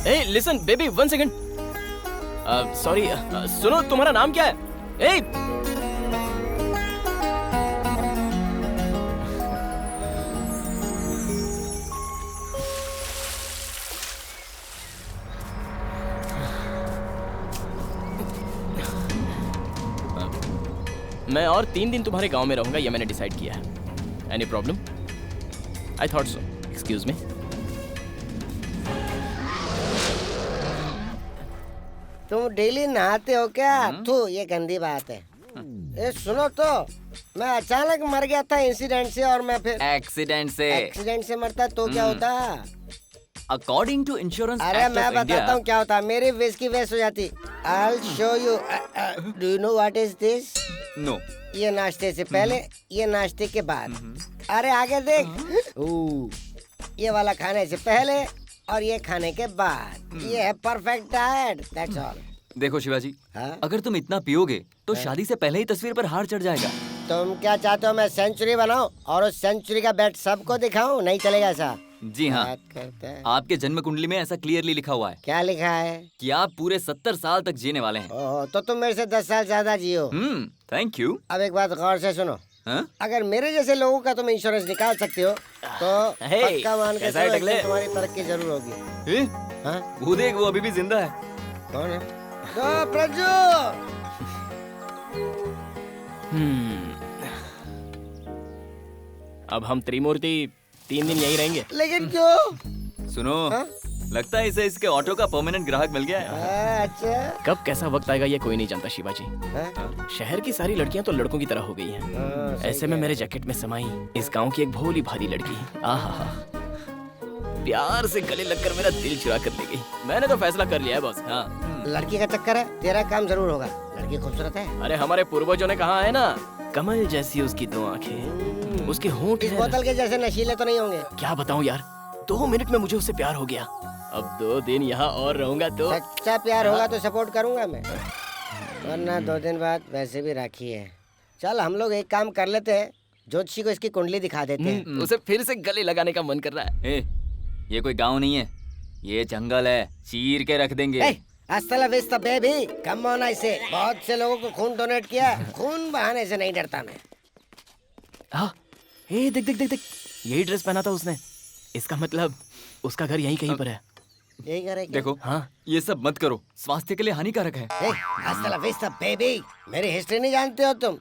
Hey, listen, baby, 1 second. Sorry, सुनो, तुम्हारा नाम क्या है? Hey! मैं और 3 दिन तुम्हारे गांव में रहूंगा, ये मैंने डिसाइड किया है। Any problem? I thought so. Excuse me. तुम डेली नहाते हो क्या? तू ये गंदी बात है। ये सुनो तो, मैं अचानक मर गया था इंसिडेंट से, और मैं फिर एक्सीडेंट से मरता तो क्या होता? According to insurance. अरे मैं बताता हूँ क्या होता। मेरी विश की वेस्ट हो जाती। I'll show you. Do you know what is this? No. ये नाश्ते से पहले, ये नाश्ते के बाद। अरे आगे देख। ये वाला खाने से पहले और ये खाने के बाद। ये है परफेक्ट डाइट। That's all. देखो शिवाजी, अगर तुम इतना पियोगे तो शादी से पहले ही तस्वीर पर हार चढ़ जाएगा। तुम क्या चाहते हो, मैं सेंचुरी बनाऊं और उस सेंचुरी का बेट सबको दिखाऊं? नहीं चलेगा ऐसा। जी हाँ, आपके जन्म कुंडली में ऐसा क्लियरली लिखा हुआ है। क्या लिखा है? कि आप पूरे 70 साल तक जीने वाले हैं। तो तुम मेरे से 10 साल ज्यादा जियो। Thank you. अब एक बात गौर से सुनो। अगर मेरे जैसे लोगों का तुम इंश्योरेंस निकाल सकते हो तो पक्का मान के चलो एक दिन तुम्हारी तरक्की जरूर होगी। वो देख, वो अभी भी जिंदा है। कौन है? तो प्रजू। अब हम त्रिमूर्ति 3 दिन यहीं रहेंगे। लेकिन क्यों? सुनो, लगता है इसे इसके ऑटो का परमानेंट ग्राहक मिल गया है। अच्छा। कब कैसा वक्त आएगा ये कोई नहीं जानता शिवाजी। शहर की सारी लड़कियां तो लड़कों की तरह हो गई हैं। ऐसे में मेरे जैकेट में समाई इस गांव की एक भोली भाली लड़की, आहा, प्यार से गले लगकर मेरा दिल चुरा कर ले गई। मैंने तो फैसला कर लिया है बॉस। हाँ, लड़की का चक्कर है, तेरा काम जरूर होगा। लड़की खूबसूरत है। अरे हमारे पूर्वजों ने कहा है ना, कमल जैसी उसकी 2 आंखें, उसके होंठ इस बोतल के जैसे नशीले तो नहीं होंगे। क्या बताऊं यार, 2 मिनट में मुझे उससे प्यार हो गया। अब 2 दिन यहाँ और रहूंगा तो सच्चा प्यार होगा तो सपोर्ट करूंगा मैं, वरना 2 दिन बाद वैसे भी राखी है। चल हम लोग एक काम कर लेते हैं, ज्योतिषी को इसकी कुंडली दिखा देते हैं। उसे फिर से गले लगाने का मन कर रहा है। ये कोई गांव नहीं है, ये जंगल है, चीर के रख देंगे। हasta la vista baby, come on ऐसे। बहुत से लोगों को खून डोनेट किया, खून बहाने से नहीं डरता मैं। हाँ, देख देख देख देख, यही ड्रेस पहना था उसने। इसका मतलब उसका घर यहीं कहीं पर है। यही घर है क्या? देखो, हाँ, ये सब मत करो, स्वास्थ्य के लिए हानिकारक है। hasta la vista बेबी, मेरी हिस्ट्री नहीं जानते हो तुम?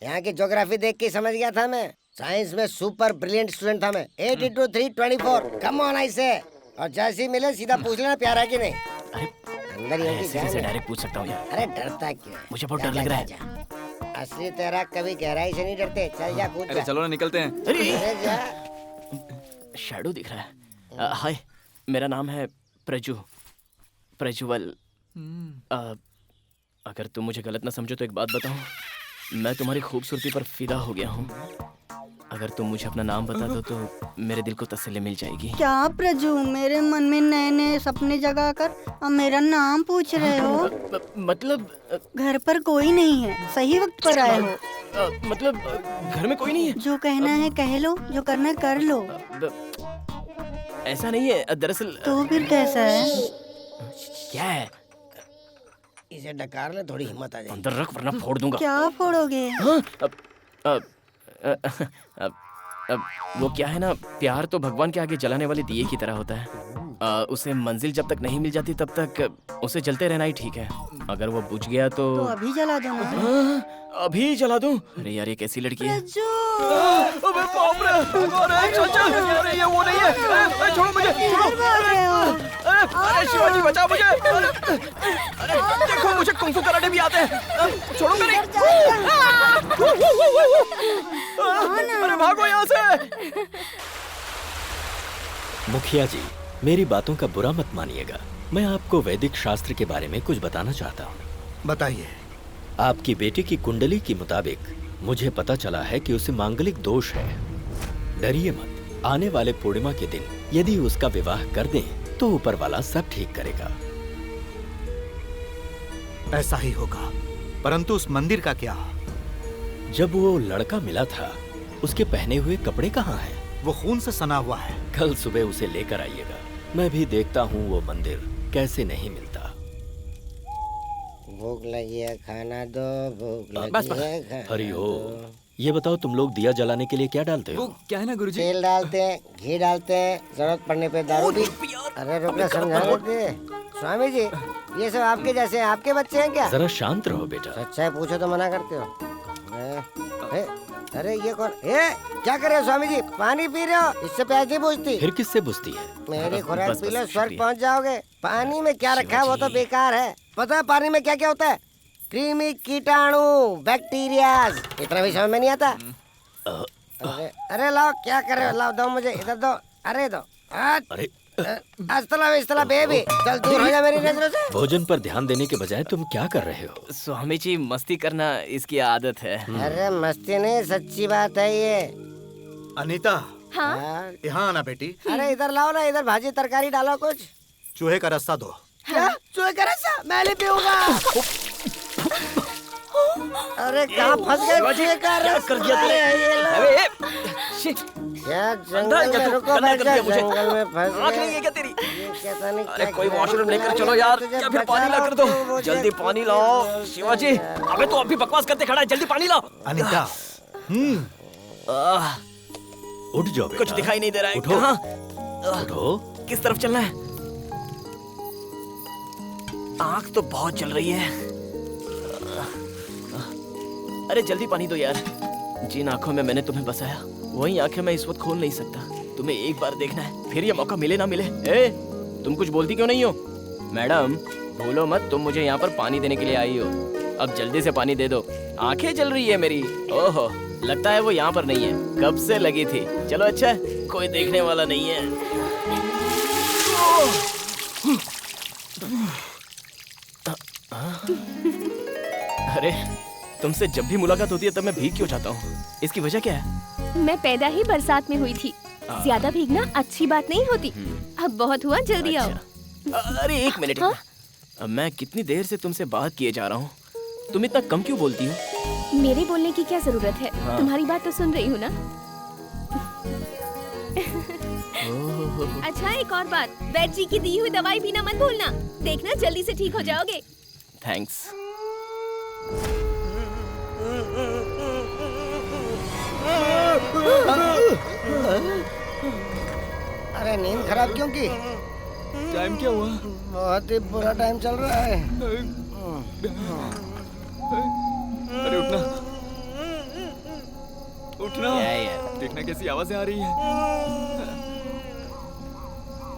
यहाँ की ज्योग्राफी देख के समझ गया था मैं। साइंस में सुपर ब्रिलियंट स्टूडेंट था मैं। 82-3-24, कम ऑन ऐसे। और जैसे ही मिले सीधा पूछ लेना प्यारा कि नहीं। अंदर ऐसे डायरेक्ट पूछ सकता हूँ यार। अरे डरता क्यों? मुझे बहुत डर लग रहा है। असली तेरा कभी गहराई से नहीं डरते। चल जा, पूछ। अरे चलो ना, निकलते हैं। अरे जा। शैडो दिख रहा है। हाय, मेरा नाम है प्रज्वल। अगर तुम मुझे गलत ना समझो तो एक बात बताऊं, मैं तुम्हारी खूबसूरती पर फिदा हो गया हूँ। अगर तुम मुझे अपना नाम बता दो तो मेरे दिल को तसल्ली मिल जाएगी। क्या प्रजू, मेरे मन में नए नए सपने जगा कर अब मेरा नाम पूछ रहे हो? मतलब घर पर कोई नहीं है, सही वक्त पर आए हो। मतलब घर में कोई नहीं है? जो कहना है कह लो, जो करना कर लो। ऐसा नहीं है दरअसल। तो फिर कैसा है? क्या है? इसे डकार ले, थोड़ी हिम्मत आ जाए। अंदर रख वरना फोड़ दूंगा। क्या फोड़ोगे? वो क्या है ना, प्यार तो भगवान के आगे जलाने वाले दिए की तरह होता है। उसे मंजिल जब तक नहीं मिल जाती तब तक उसे जलते रहना ही ठीक है। अगर वो बुझ गया तो अभी जला दो ना। अभी जला दूं? अरे यार, ये कैसी लड़की है? अबे बाप रे! अरे चल चल, अरे ये वो नहीं है। अरे छोड़ो मुझे, छोड़ो। अरे शिवाजी बचाओ मुझे। अरे देखो, मुझे कुंफू कराटे भी आते हैं। छोड़ो मेरी। अरे भागो यहाँ से। मुखिया जी, मेरी बातों का बुरा मत मानिएगा। मैं आपको वैदिक शास्त्र के बारे में कुछ बताना चाहता हूँ। बताइए। आपकी बेटी की कुंडली के मुताबिक मुझे पता चला है कि उसे मांगलिक दोष है। डरिए मत, आने वाले पूर्णिमा के दिन यदि उसका विवाह कर दें तो ऊपर वाला सब ठीक करेगा। ऐसा ही होगा, परंतु उस मंदिर का क्या? जब वो लड़का मिला था, उसके पहने हुए कपड़े कहाँ हैं? वो खून से सना हुआ है। कल सुबह उसे लेकर आइएगा। मैं भी देखता हूँ वो मंदिर कैसे नहीं मिलता। भूख लगी है, खाना दो। भूख लगी है। हरि ओम। ये बताओ, तुम लोग दिया जलाने के लिए क्या डालते हो? क्या है ना गुरुजी? तेल डालते हैं, घी डालते हैं, जरूरत पड़ने पे दारू भी। अरे रुकना, समझा देते। स्वामी जी, ये सब आपके जैसे हैं? आपके बच्चे हैं क्या? जरा शांत रहो बेटा। सच्चाई पूछो तो मना करते हो। अरे ये कौन? क्या कर रहे हो स्वामी जी? पानी पी रहे हो? इससे प्यास नहीं बुझती? फिर किससे बुझती है? मेरी खुराक पी लो, स्वर्ग पहुंच जाओगे। पानी में क्या रखा है वो तो बेकार है। पता है पानी में क्या क्या होता है? कृमि, कीटाणु, बैक्टीरिया। इतना भी समझ में नहीं आता। अरे लाओ, क्या कर रहे हो? लाओ, दो मुझे, इधर दो। अरे दो। अरे अस्सलाम बेबी, चल दूर हो जा मेरी नजरों से। भोजन पर ध्यान देने के बजाय तुम क्या कर रहे हो? स्वामी जी, मस्ती करना इसकी आदत है। अरे मस्ती नहीं, सच्ची बात है ये। अनीता, हाँ? यहाँ आना बेटी। अरे इधर लाओ ना, इधर भाजी तरकारी डालो कुछ। चूहे का रास्ता दो। क्या? चूहे का रस्सा? मैं नहीं पीऊंगा। अरे कहाँ फंस गए? चूहे का रस्सा ये लो। क्या जंगल में? रुको बैठ जा, जंगल में फंस गए। क्या तेरी? अरे कोई वॉशरूम लेकर चलो यार, या फिर पानी ला कर दो। जल्दी पानी लाओ शिवाजी। अबे तो अभी बकवास करते खड़ा है, जल्दी पानी लाओ। अनीता, उठ जाओ बेटा। कुछ दिखाई नहीं दे रहा है। उठो। कहाँ? उठो। किस तरफ चलना है? आँख तो बहुत चल रही है। अरे जल्दी पानी दो यार। जिन आंखों में मैंने तुम्हें बसाया, वही आंखें मैं इस वक्त खोल नहीं सकता। तुम्हें एक बार देखना है, फिर ये मौका मिले ना मिले। तुम कुछ बोलती क्यों नहीं हो? मैडम भूलो मत, तुम मुझे यहाँ पर पानी देने के लिए आई हो। अब जल्दी से पानी दे दो, आंखें जल रही है मेरी। ओहो, लगता है वो यहाँ पर नहीं है, कब से लगी थी। चलो अच्छा, कोई देखने वाला नहीं है। अरे तुमसे जब भी मुलाकात होती है तब मैं भीग क्यों जाता हूँ? इसकी वजह क्या है? मैं पैदा ही बरसात में हुई थी। ज्यादा भीगना अच्छी बात नहीं होती। अब बहुत हुआ, जल्दी आओ। अरे एक मिनट। अब मैं कितनी देर से तुमसे बात किए जा रहा हूँ, तुम इतना कम क्यों बोलती हो? मेरे बोलने की क्या जरूरत है? तुम्हारी बात तो सुन रही हूँ ना। अच्छा एक और बात, वैद्य जी की दी हुई दवाई पीना मत भूलना। देखना जल्दी से ठीक हो जाओगे। थैंक्स। अरे नींद खराब क्यों की? टाइम क्या हुआ? बहुत ही बुरा टाइम चल रहा है। अरे उठना, उठना। देखना कैसी आवाजें आ रही हैं।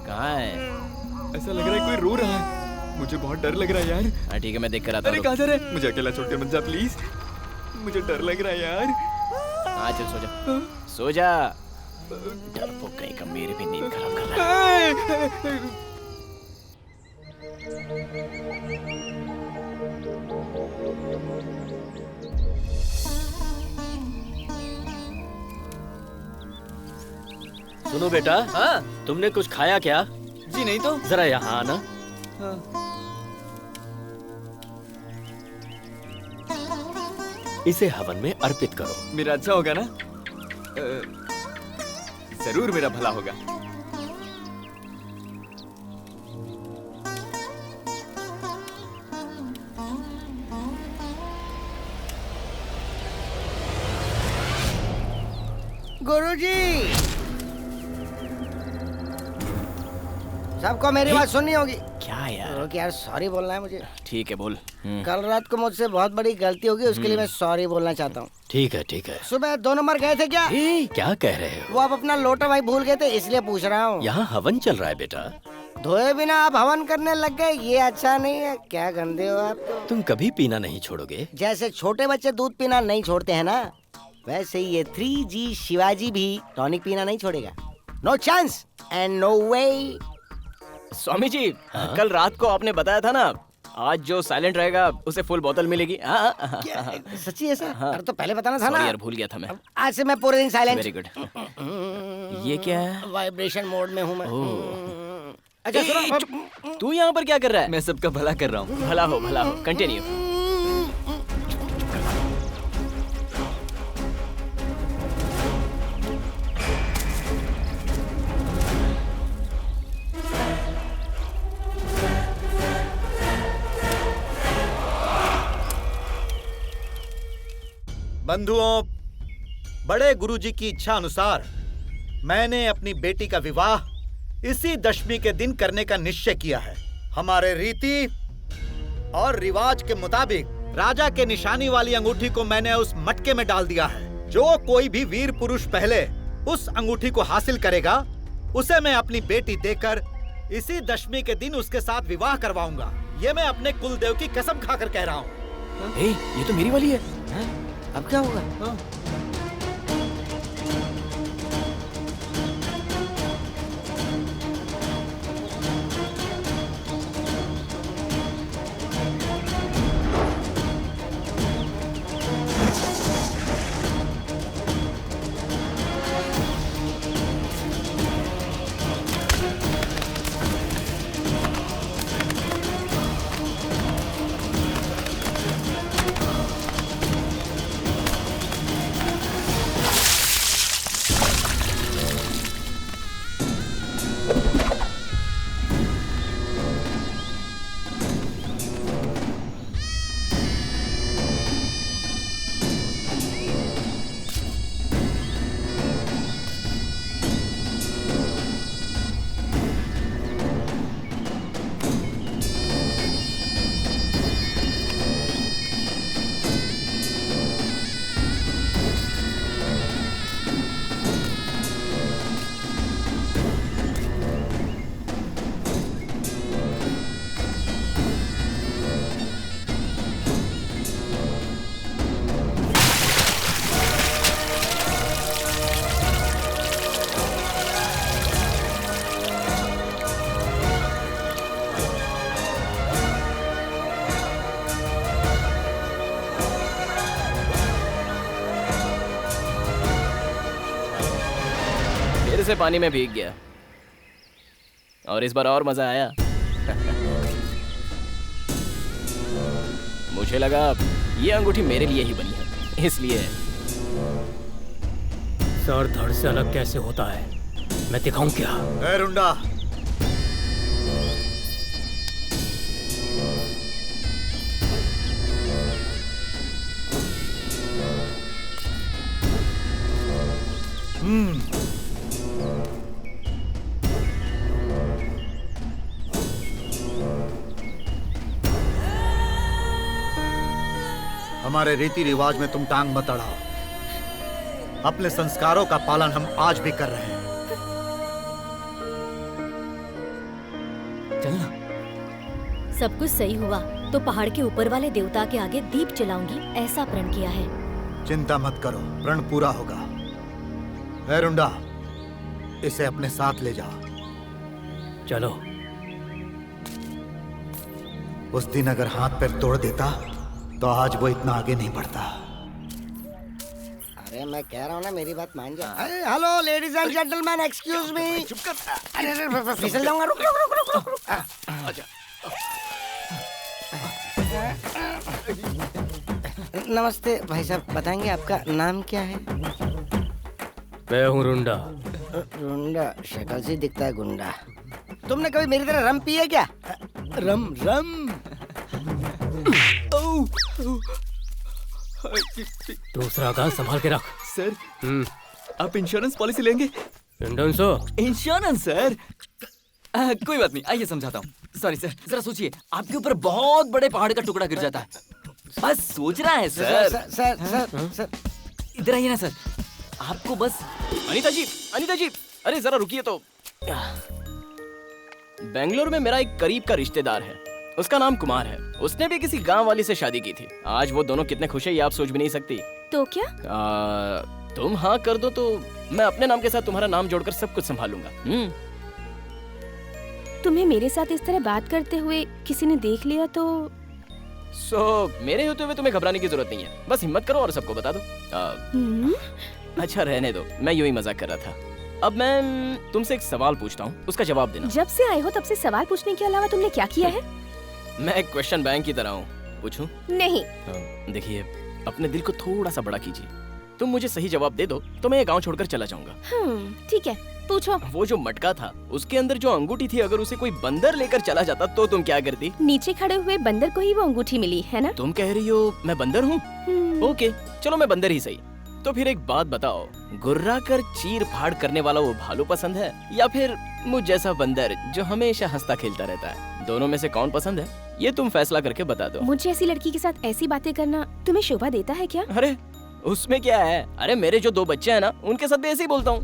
कहाँ है? ऐसा लग रहा है कोई रो रहा है। मुझे बहुत डर लग रहा है यार। हाँ ठीक है, मैं देख कर आता हूँ। अरे कहाँ जा रहे हैं? मुझे अकेला छोड़ कर मत जा प्लीज। मुझे डर लग रहा है यार। हाँ चल सो जा, सो जा। डरपोक कहीं का, मेरे भी नींद खराब कर रहा है। सुनो बेटा। हाँ? तुमने कुछ खाया क्या? जी नहीं तो। जरा यहाँ आना। इसे हवन में अर्पित करो। मेरा अच्छा होगा ना? जरूर मेरा भला होगा। गुरुजी, सबको मेरी बात सुननी होगी। क्या यार? यार सॉरी बोलना है मुझे। ठीक है बोल। कल रात को मुझसे बहुत बड़ी गलती होगी, उसके लिए मैं सॉरी बोलना चाहता हूँ। ठीक है ठीक है। सुबह 2 नंबर गए थे क्या? क्या कह रहे हो? वो आप अपना लोटा भाई भूल गए थे, इसलिए पूछ रहा हूँ। यहाँ हवन चल रहा है बेटा। धोए बिना आप हवन करने लग गए, ये अच्छा नहीं है। क्या गंदे हो आप तो। तुम कभी पीना नहीं छोड़ोगे? जैसे छोटे बच्चे दूध पीना नहीं छोड़ते हैं ना, वैसे ही ये 3G शिवाजी भी टॉनिक पीना नहीं छोड़ेगा। नो चांस एंड नो वे। स्वामी जी, कल रात को आपने बताया था ना, आज जो साइलेंट रहेगा उसे फुल बोतल मिलेगी। सच्ची ऐसा? अरे तो पहले बताना था ना। यार भूल गया था मैं। आज से मैं पूरे दिन साइलेंट। Very good. ये क्या है? वाइब्रेशन मोड में हूँ मैं। अच्छा सुनो, तू यहाँ पर क्या कर रहा है? मैं सबका भला कर रहा हूँ। भला हो भला हो, कंटिन्यू। बंधुओं, बड़े गुरुजी की इच्छा अनुसार मैंने अपनी बेटी का विवाह इसी दशमी के दिन करने का निश्चय किया है। हमारे रीति और रिवाज के मुताबिक राजा के निशानी वाली अंगूठी को मैंने उस मटके में डाल दिया है। जो कोई भी वीर पुरुष पहले उस अंगूठी को हासिल करेगा, उसे मैं अपनी बेटी देकर इसी दशमी के दिन उसके साथ विवाह करवाऊंगा। ये मैं अपने कुलदेव की कसम खाकर कह रहा हूँ। ये तो मेरी वाली है। अब क्या होगा? फिर से पानी में भीग गया और इस बार और मजा आया। मुझे लगा ये अंगूठी मेरे लिए ही बनी है, इसलिए। सर धड़ से अलग कैसे होता है, मैं दिखाऊं क्या? ए रुंडा, हमारे रीति रिवाज में तुम टांग मत अड़ाओ। अपने संस्कारों का पालन हम आज भी कर रहे हैं। चलना। सब कुछ सही हुआ तो पहाड़ के ऊपर वाले देवता के आगे दीप जलाऊंगी, ऐसा प्रण किया है। चिंता मत करो, प्रण पूरा होगा। ए रुंडा, इसे अपने साथ ले जाओ। चलो। उस दिन अगर हाथ पैर तोड़ देता तो आज वो इतना आगे नहीं बढ़ता। अरे मैं कह रहा हूँ ना, मेरी बात मान जा। Hello ladies and gentleman, excuse me. चुप कर। अरे फिसल जाऊंगा। रुक रुक रुक रुक रुक। नमस्ते भाई साहब, बताएंगे आपका नाम क्या है? मैं हूँ रुंडा। रुंडा शक्ल से दिखता है गुंडा। तुमने कभी मेरी तरह रम पी है क्या? रम रम। दूसरा गाल संभाल के रख। सर, आप इंश्योरेंस पॉलिसी लेंगे? Insurance sir. कोई बात नहीं, आइए समझाता हूँ। सॉरी सर, जरा सोचिए, आपके ऊपर बहुत बड़े पहाड़ का टुकड़ा गिर जाता है। बस सोच रहा है सर। सर इधर आइए ना सर, आपको बस। अनीता जी, अरे जरा रुकिए तो। बेंगलोर में मेरा एक करीब का रिश्तेदार है, उसका नाम कुमार है। उसने भी किसी गांव वाली से शादी की थी। आज वो दोनों कितने खुश है ये आप सोच भी नहीं सकती। तो क्या? तुम हाँ कर दो तो मैं अपने नाम के साथ तुम्हारा नाम जोड़कर सब कुछ संभालूंगा। तुम्हें मेरे साथ इस तरह बात करते हुए किसी ने देख लिया तो? मेरे होते हुए तुम्हें घबराने की जरूरत नहीं है, बस हिम्मत करो और सबको बता दो। अच्छा रहने दो, मैं यूं ही मजाक कर रहा था। अब मैं तुमसे एक सवाल पूछता हूँ, उसका जवाब देना। जब से आए हो तब से सवाल पूछने के अलावा तुमने क्या किया है? मैं एक क्वेश्चन बैंक की तरह हूँ, पूछूं? नहीं। देखिए, अपने दिल को थोड़ा सा बड़ा कीजिए। तुम मुझे सही जवाब दे दो तो मैं ये गांव छोड़कर चला जाऊंगा। ठीक है, पूछो। वो जो मटका था, उसके अंदर जो अंगूठी थी, अगर उसे कोई बंदर लेकर चला जाता तो तुम क्या करती? नीचे खड़े हुए बंदर को ही वो अंगूठी मिली है ना? तुम कह रही हो मैं बंदर हूँ? ओके, चलो मैं बंदर ही सही। तो फिर एक बात बताओ, गुर्रा कर चीर फाड़ करने वाला वो भालू पसंद है या फिर मुझ जैसा बंदर जो हमेशा हंसता खेलता रहता है? दोनों में से कौन पसंद है? ये तुम फैसला करके बता दो। मुझे ऐसी लड़की के साथ ऐसी बातें करना तुम्हें शोभा देता है क्या? अरे उसमें क्या है? अरे मेरे जो 2 बच्चे हैं ना, उनके साथ भी ऐसे ही बोलता हूँ।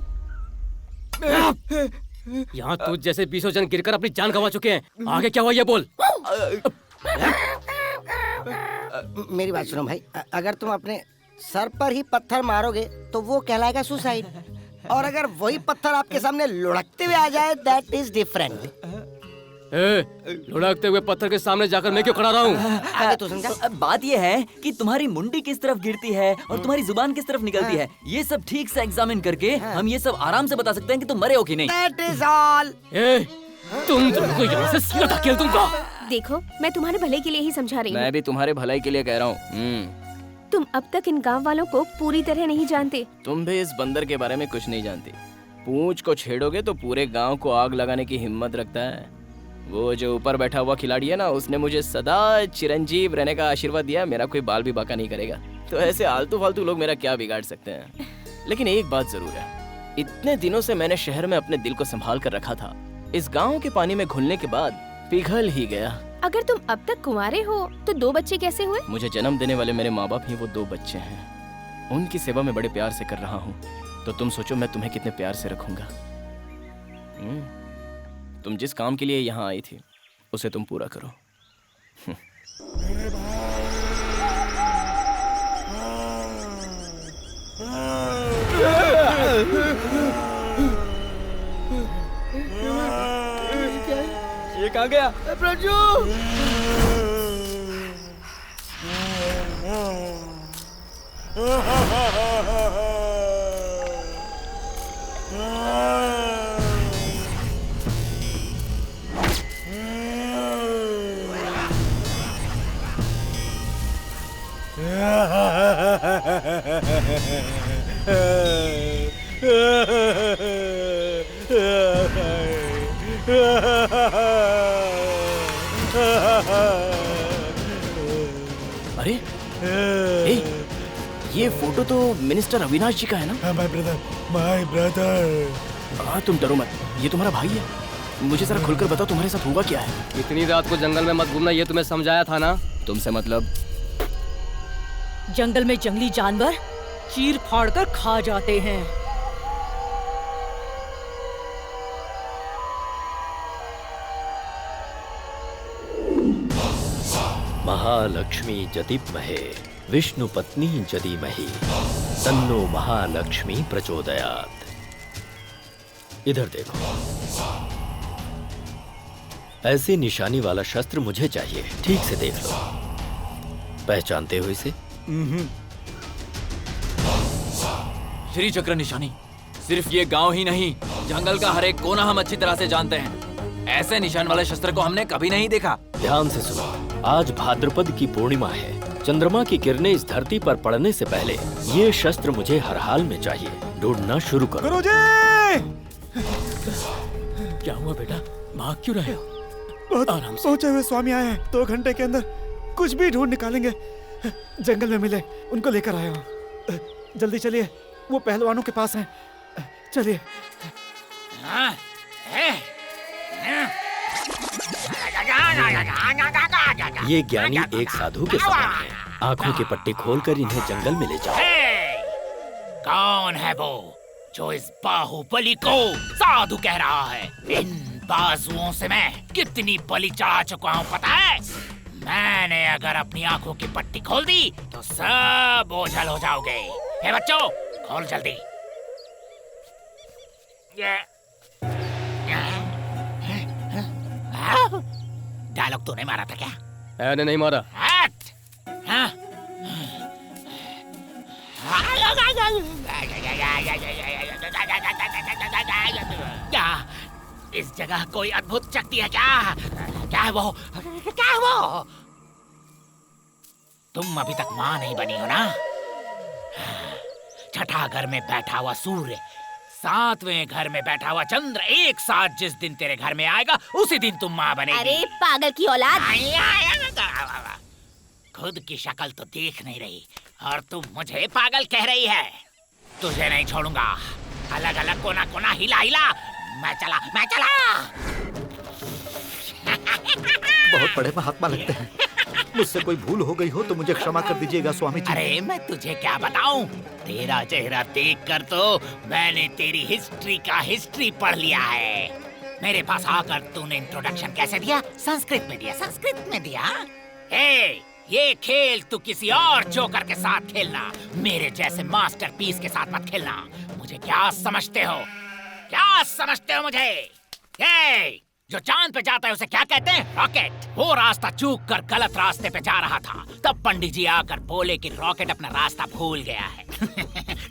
यहाँ तुझ जैसे 20 जन गिरकर अपनी जान गंवा चुके हैं। आगे क्या हुआ ये बोल। मेरी बात सुनो भाई, अगर तुम अपने सर पर ही पत्थर मारोगे तो वो कहलाएगा सुसाइड, और अगर वही पत्थर आपके सामने लुढ़कते हुए आ जाए, दैट इज डिफरेंट। लुढ़कते हुए पत्थर के सामने जाकर मैं क्यों खड़ा रहा हूँ? आगे तो समझा। बात ये है कि तुम्हारी मुंडी किस तरफ गिरती है और तुम्हारी जुबान किस तरफ निकलती है, ये सब ठीक से एग्जामिन करके हम ये सब आराम से बता सकते हैं कि तुम मरे हो कि नहीं। That is all. तुम दोनों को यहाँ से सीधा धकेल दूंगा। देखो, मैं तुम्हारे भले के लिए ही समझा रही हूँ। मैं भी तुम्हारे भलाई के लिए कह रहा हूँ। तुम अब तक इन गांव वालों को पूरी तरह नहीं जानते। तुम भी इस बंदर के बारे में कुछ नहीं जानती। पूंछ को छेड़ोगे तो पूरे गांव को आग लगाने की हिम्मत रखता है। वो जो ऊपर बैठा हुआ खिलाड़ी है ना, उसने मुझे सदा चिरंजीव रहने का आशीर्वाद दिया। मेरा कोई बाल भी बाका नहीं करेगा। तो ऐसे आलतू फालतू लोग मेरा क्या बिगाड़ सकते हैं? लेकिन एक बात जरूर है, इतने दिनों से मैंने शहर में अपने दिल को संभाल कर रखा था। इस गांव के पानी में घुलने के बाद पिघल ही गया। अगर तुम अब तक कुंवारे हो तो 2 बच्चे कैसे हुए? मुझे जन्म देने वाले मेरे माँ बाप ही वो 2 बच्चे हैं। उनकी सेवा मैं बड़े प्यार से कर रहा हूँ। तो तुम सोचो मैं तुम्हें कितने प्यार से रखूंगा। तुम जिस काम के लिए यहाँ आई थी उसे तुम पूरा करो। ये कहाँ गया? प्रजू! अरे ये फोटो तो मिनिस्टर अविनाश जी का है ना? My brother. तुम डरो मत, ये तुम्हारा भाई है। मुझे जरा खुलकर बताओ तुम्हारे साथ हुआ क्या है? इतनी रात को जंगल में मत घूमना, ये तुम्हें समझाया था ना? तुमसे मतलब? जंगल में जंगली जानवर चीर फाड़ कर खा जाते हैं। महालक्ष्मी जदिमहे विष्णु पत्नी जदीमहि तन्नो महालक्ष्मी प्रचोदयात्। इधर देखो, ऐसी निशानी वाला शस्त्र मुझे चाहिए। ठीक से देख लो, पहचानते हो इसे? श्री चक्र निशानी। सिर्फ ये गांव ही नहीं, जंगल का हर एक कोना हम अच्छी तरह से जानते हैं। ऐसे निशान वाले शस्त्र को हमने कभी नहीं देखा। ध्यान से सुनो, आज भाद्रपद की पूर्णिमा है। चंद्रमा की किरणें इस धरती पर पड़ने से पहले ये शस्त्र मुझे हर हाल में चाहिए। ढूंढना शुरू करो। गुरुजी! क्या हुआ बेटा, भाग क्यों रहे हो? बहुत आराम से। सोचे हुए स्वामी आए हैं, 2 घंटे के अंदर कुछ भी ढूंढ निकालेंगे। जंगल में मिले, उनको लेकर आया हूँ। जल्दी चलिए, वो पहलवानों के पास हैं। चलिए। ये ज्ञानी एक साधु के समान है। आंखों की पट्टी खोलकर इन्हें जंगल में ले जाओ। कौन है वो जो इस बाहुबली को साधु कह रहा है? इन बाजुओं से मैं कितनी बलि चढ़ा चुका हूँ पता है? मैंने अगर अपनी आंखों की पट्टी खोल दी तो सब ओझल हो जाओगे। हे बच्चों, खोल जल्दी। डायलॉग तूने मारा था क्या? मैंने नहीं मारा। क्या इस जगह कोई अद्भुत शक्ति है क्या? क्या है वो? क्या है वो? तुम अभी तक माँ नहीं बनी हो ना? छठा घर में बैठा हुआ सूर्य, 7वें घर में बैठा हुआ चंद्र एक साथ जिस दिन तेरे घर में आएगा उसी दिन तुम माँ बनेगी। अरे पागल की औलाद! खुद की शक्ल तो देख नहीं रही और तुम मुझे पागल कह रही है। तुझे नहीं छोड़ूंगा। अलग अलग कोना कोना हिला हिला। मैं चला। बहुत बड़े महात्मा लगते हैं। मुझसे कोई भूल हो गई हो तो मुझे क्षमा कर दीजिएगा स्वामी जी। अरे मैं तुझे क्या बताऊं, तेरा चेहरा देखकर तो मैंने तेरी हिस्ट्री का हिस्ट्री पढ़ लिया है। मेरे पास आकर तूने इंट्रोडक्शन कैसे दिया? संस्कृत में दिया, संस्कृत में दिया। ये खेल तू किसी और जोकर के साथ खेलना, मेरे जैसे मास्टरपीस के साथ मत खेलना। मुझे क्या समझते हो, क्या समझते हो मुझे? जो चांद पे जाता है उसे क्या कहते हैं? रॉकेट। वो रास्ता चूक कर गलत रास्ते पे जा रहा था, तब पंडित जी आकर बोले कि रॉकेट अपना रास्ता भूल गया है।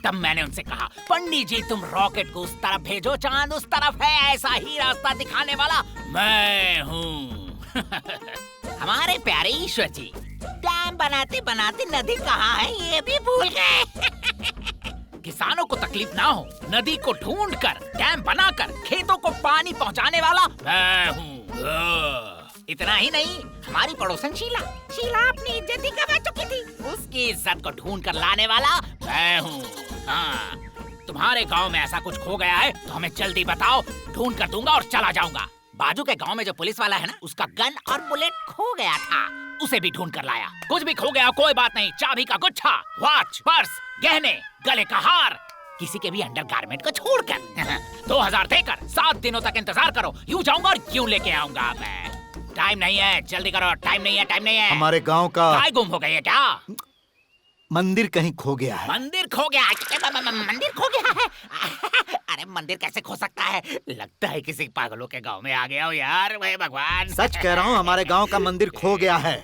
तब मैंने उनसे कहा, पंडित जी तुम रॉकेट को उस तरफ भेजो, चांद उस तरफ है, ऐसा ही रास्ता दिखाने वाला मैं हूँ। हमारे प्यारे ईश्वर जी, डैम बनाते बनाते नदी कहाँ है ये भी भूल गए। किसानों को तकलीफ ना हो, नदी को ढूंढकर डैम बनाकर खेतों को पानी पहुंचाने वाला मैं हूँ। इतना ही नहीं, हमारी पड़ोसन शीला अपनी इज्जत ही गवा चुकी थी, उसकी इज्जत को ढूंढ कर लाने वाला मैं हूँ। हाँ, तुम्हारे गांव में ऐसा कुछ खो गया है तो हमें जल्दी बताओ, ढूंढ कर दूंगा और चला जाऊंगा। बाजू के गांव में जो पुलिस वाला है ना, उसका गन और बुलेट खो गया था, उसे भी ढूंढ कर लाया। कुछ भी खो गया कोई बात नहीं, चाबी का गुच्छा, वॉच, पर्स, गहने, गले का हार, किसी के भी अंडरगारमेंट को छोड़कर 2000 देकर 7 दिनों तक इंतजार करो। यूं जाऊंगा और यूं लेके आऊंगा मैं। टाइम नहीं है, जल्दी करो, टाइम नहीं है, टाइम नहीं है। हमारे गांव का गाय गुम हो गई है क्या? मंदिर कहीं खो गया है। मंदिर खो गया? मंदिर खो गया है? अरे मंदिर कैसे खो सकता है? लगता है किसी पागलों के गांव में आ गया हो यार। वह भगवान, सच कह रहा हूँ, हमारे गांव का मंदिर खो गया है।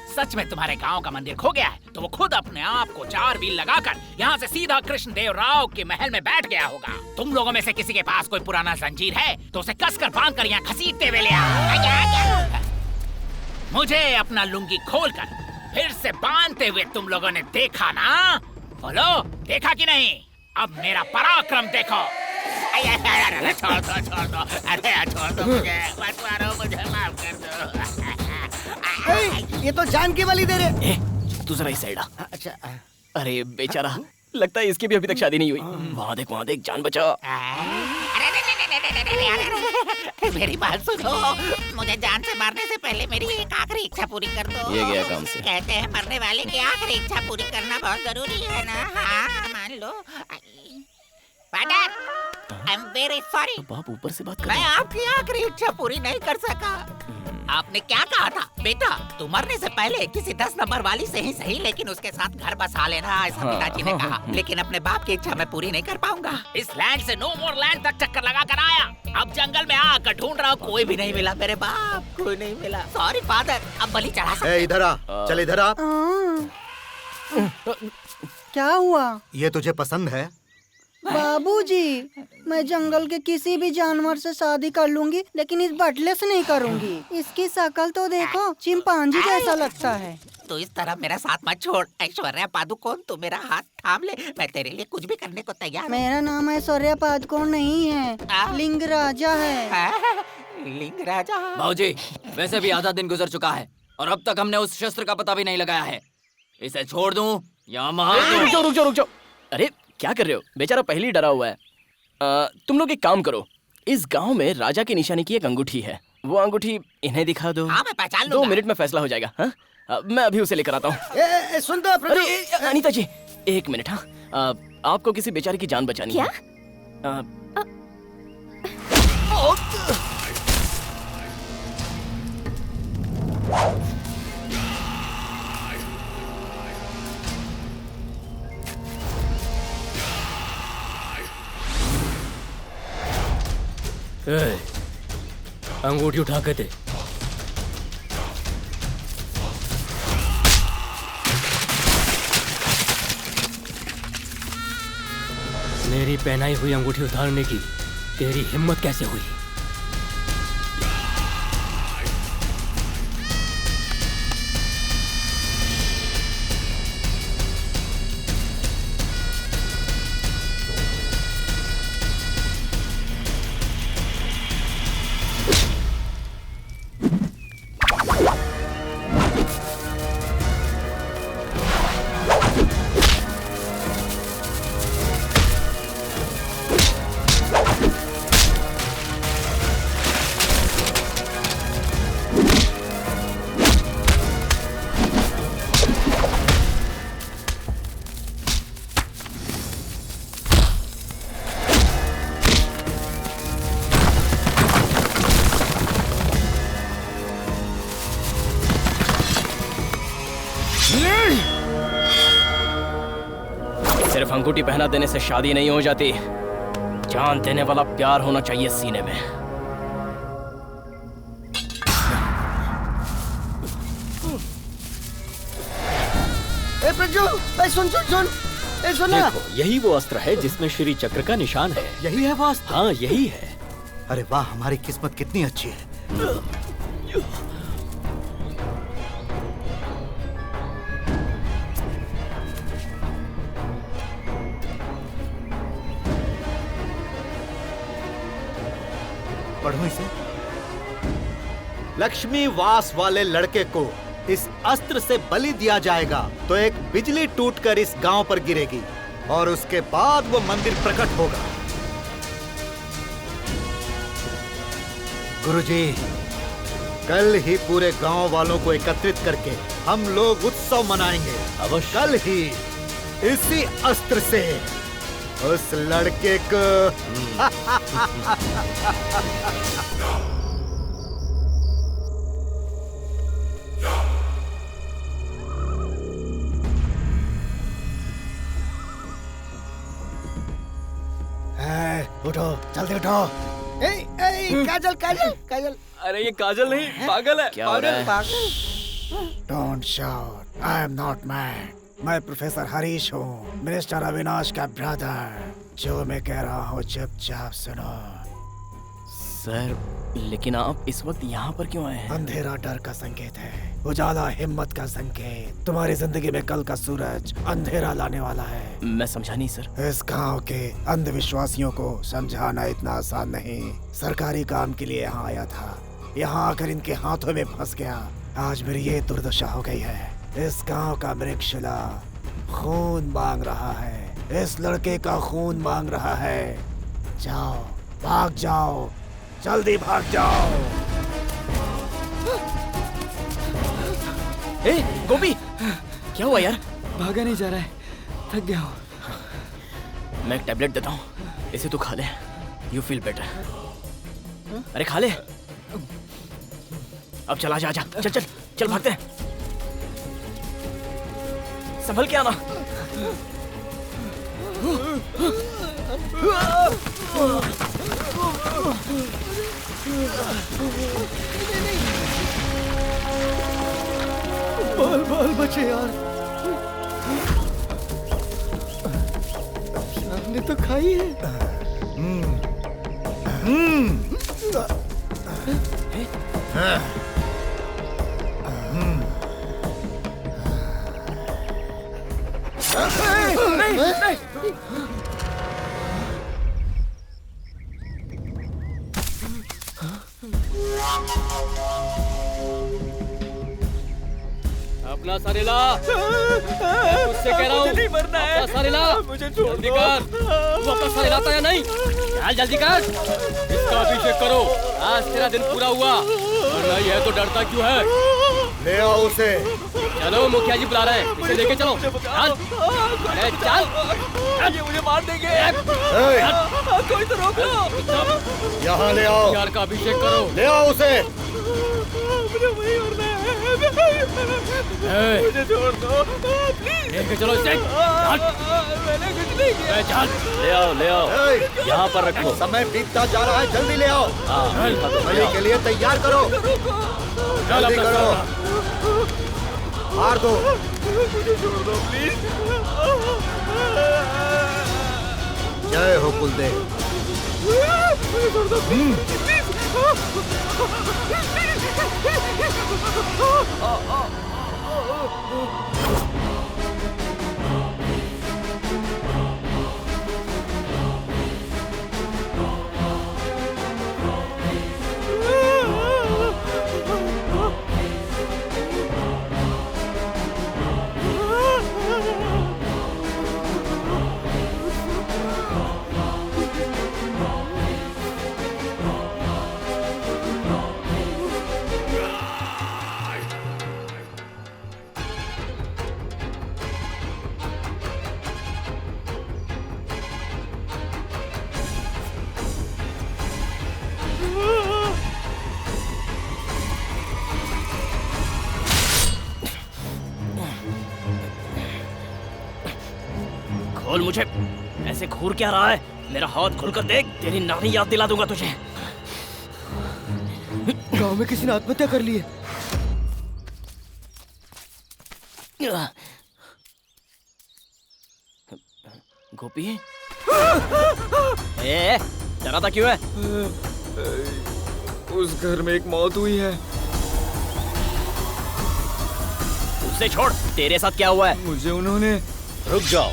सच में तुम्हारे गांव का मंदिर खो गया है तो वो खुद अपने आप को 4 व्हील लगाकर यहाँ से सीधा कृष्णदेव राव के महल में बैठ गया होगा। तुम लोगों में से किसी के पास कोई पुराना जंजीर है तो उसे कसकर बांधकर यहाँ घसीटते हुए ले आओ। मुझे अपना लुंगी खोलकर फिर से बांधते हुए तुम लोगों ने देखा ना? बोलो, देखा कि नहीं? अब मेरा पराक्रम देखो। छोड़ दो, अरे छोड़ दो मुझे, मत मारो मुझे, माफ कर दो। ये तो जान की बलि दे रहे। तू जरा इस साइड आ। अच्छा। अरे बेचारा, लगता है इसकी भी अभी तक शादी नहीं हुई। वहाँ देख, जान बचाओ। मेरी बात सुनो, मुझे जान से मारने से पहले मेरी एक आखिरी इच्छा पूरी कर दो। ये गया काम से। कहते हैं मरने वाले की आखिरी इच्छा पूरी करना बहुत जरूरी है ना? हाँ, मान लो। Father, I am very sorry. बाप ऊपर से बात कर। मैं आपकी आखिरी इच्छा पूरी नहीं कर सका। आपने क्या कहा था बेटा? तू मरने से पहले किसी 10 नंबर वाली से ही सही, लेकिन उसके साथ घर बसा लेना, ऐसा पिताजी ने कहा। लेकिन अपने बाप की इच्छा मैं पूरी नहीं कर पाऊंगा। इस लैंड से नो मोर लैंड तक चक्कर लगा कर आया, अब जंगल में आकर ढूंढ रहा हूँ, कोई भी नहीं मिला मेरे बाप, कोई नहीं मिला। सॉरी फादर, अब बलि चढ़ा सकते हैं। इधर आ, चल इधर आ। क्या हुआ? ये तुझे पसंद है? बाबूजी, मैं जंगल के किसी भी जानवर से शादी कर लूंगी, लेकिन इस बटले से नहीं करूंगी। इसकी शक्ल तो देखो, चिंपांजी जैसा लगता है। तो इस तरह मेरा साथ मत छोड़। ऐश्वर्या पादुकोण, तू मेरा हाथ थाम ले, मैं तेरे लिए कुछ भी करने को तैयार हूँ। मेरा नाम ऐश्वर्या पादुकोण नहीं है, लिंग राजा है। लिंग राजा? भाऊजी, वैसे भी आधा दिन गुजर चुका है और अब तक हमने उस शस्त्र का पता भी नहीं लगाया है। इसे छोड़ दूं या मार दूं? रुक जाओ। अरे क्या कर रहे हो? बेचारा पहले ही डरा हुआ है। तुम लोग एक काम करो, इस गांव में राजा की निशानी की एक अंगूठी है, वो अंगूठी इन्हें दिखा दो। हाँ, मैं पहचान लूंगा। 2 मिनट में फैसला हो जाएगा। हाँ, मैं अभी उसे लेकर आता हूँ। सुन तो अरे अनीता जी, 1 मिनट। हाँ, आपको किसी बेचारे की जान बचानी है। अंगूठी उठा के दे। मेरी पहनाई हुई अंगूठी उतारने की तेरी हिम्मत कैसे हुई? अंगूठी पहना देने से शादी नहीं हो जाती। जान देने वाला प्यार होना चाहिए सीने में। ए प्रज्जू, सुन सुन सुन, सुन ना। देखो, यही वो अस्त्र है जिसमें श्री चक्र का निशान है। यही है वो अस्त्र? हाँ, यही है। अरे वाह, हमारी किस्मत कितनी अच्छी है। पढ़ो इसे। लक्ष्मी वास वाले लड़के को इस अस्त्र से बलि दिया जाएगा तो एक बिजली टूटकर इस गांव पर गिरेगी और उसके बाद वो मंदिर प्रकट होगा। गुरुजी, कल ही पूरे गांव वालों को एकत्रित करके हम लोग उत्सव मनाएंगे। अवश्य। कल ही इसी अस्त्र से उस लड़के को उठो, जल्दी उठो। काजल काजल काजल। अरे ये काजल नहीं, पागल है। क्या हो रहा है? पागल। Don't shout, I am not mad. मैं प्रोफेसर हरीश हूँ, मिनिस्टर अविनाश का ब्रदर। जो मैं कह रहा हूँ चुपचाप सुनो। सर, लेकिन आप इस वक्त यहाँ पर क्यों आए हैं? अंधेरा डर का संकेत है, उजाला हिम्मत का संकेत। तुम्हारी जिंदगी में कल का सूरज अंधेरा लाने वाला है। मैं समझा नहीं सर। इस गांव के अंधविश्वासियों को समझाना इतना आसान नहीं। सरकारी काम के लिए यहाँ आया था, यहाँ आकर इनके हाथों में फंस गया। आज मेरी ये दुर्दशा हो गई है। इस गांव का मृगशिला खून मांग रहा है, इस लड़के का खून मांग रहा है। जाओ, भाग जाओ, जल्दी भाग जाओ। ए, गोपी, क्या हुआ यार? भागा नहीं जा रहा है, थक गया हूँ। मैं एक टैबलेट देता हूँ, इसे तू खा ले, यू फील बेटर। अरे खा ले। अब चला जा, चल चल चल, भागते हैं। संभल के आना। बाल बाल बचे यार। हमने तो खाई है। अपना सारेला, मुझसे कह रहा हूँ, नहीं मरना है। अपना सारेला, मुझे छोड़ जल्दी दो। कर। तू अपना सारेला था या नहीं? चल जल्दी कर, इसका अभिषेक करो। आज तेरा दिन पूरा हुआ, वरना यह तो डरता क्यों है? ले आओ उसे। चलो, मुखिया जी बुला रहे हैं, इसे लेके चलो। चल, अरे चल, ये मुझे मार देंगे। कोई तो रोक लो। यहाँ ले आओ। यार का अभिषेक करो। ले आओ उसे। मुझे वही मरना है। मुझे छोड़ दो, प्लीज। लेके चलो इसे। मैंने कुछ नहीं किया। चल, ले आओ। यहाँ पर रखो। समय बीतता जा रहा है, जल्दी ले आओ। हाँ, बलि के लिए तैयार करो। जल्दी करो, मार दो। मुझे छोड़ दो प्लीज। जय हो कुलदेव। मुझे छोड़ दो प्लीज। खोल मुझे। ऐसे घूर क्या रहा है? मेरा हाथ खोलकर देख, तेरी नानी याद दिला दूंगा तुझे। गांव में किसी ने आत्महत्या कर ली है। गोपी, डराता क्यों है? उस घर में एक मौत हुई है। उसे छोड़, तेरे साथ क्या हुआ है? मुझे उन्होंने। रुक जाओ।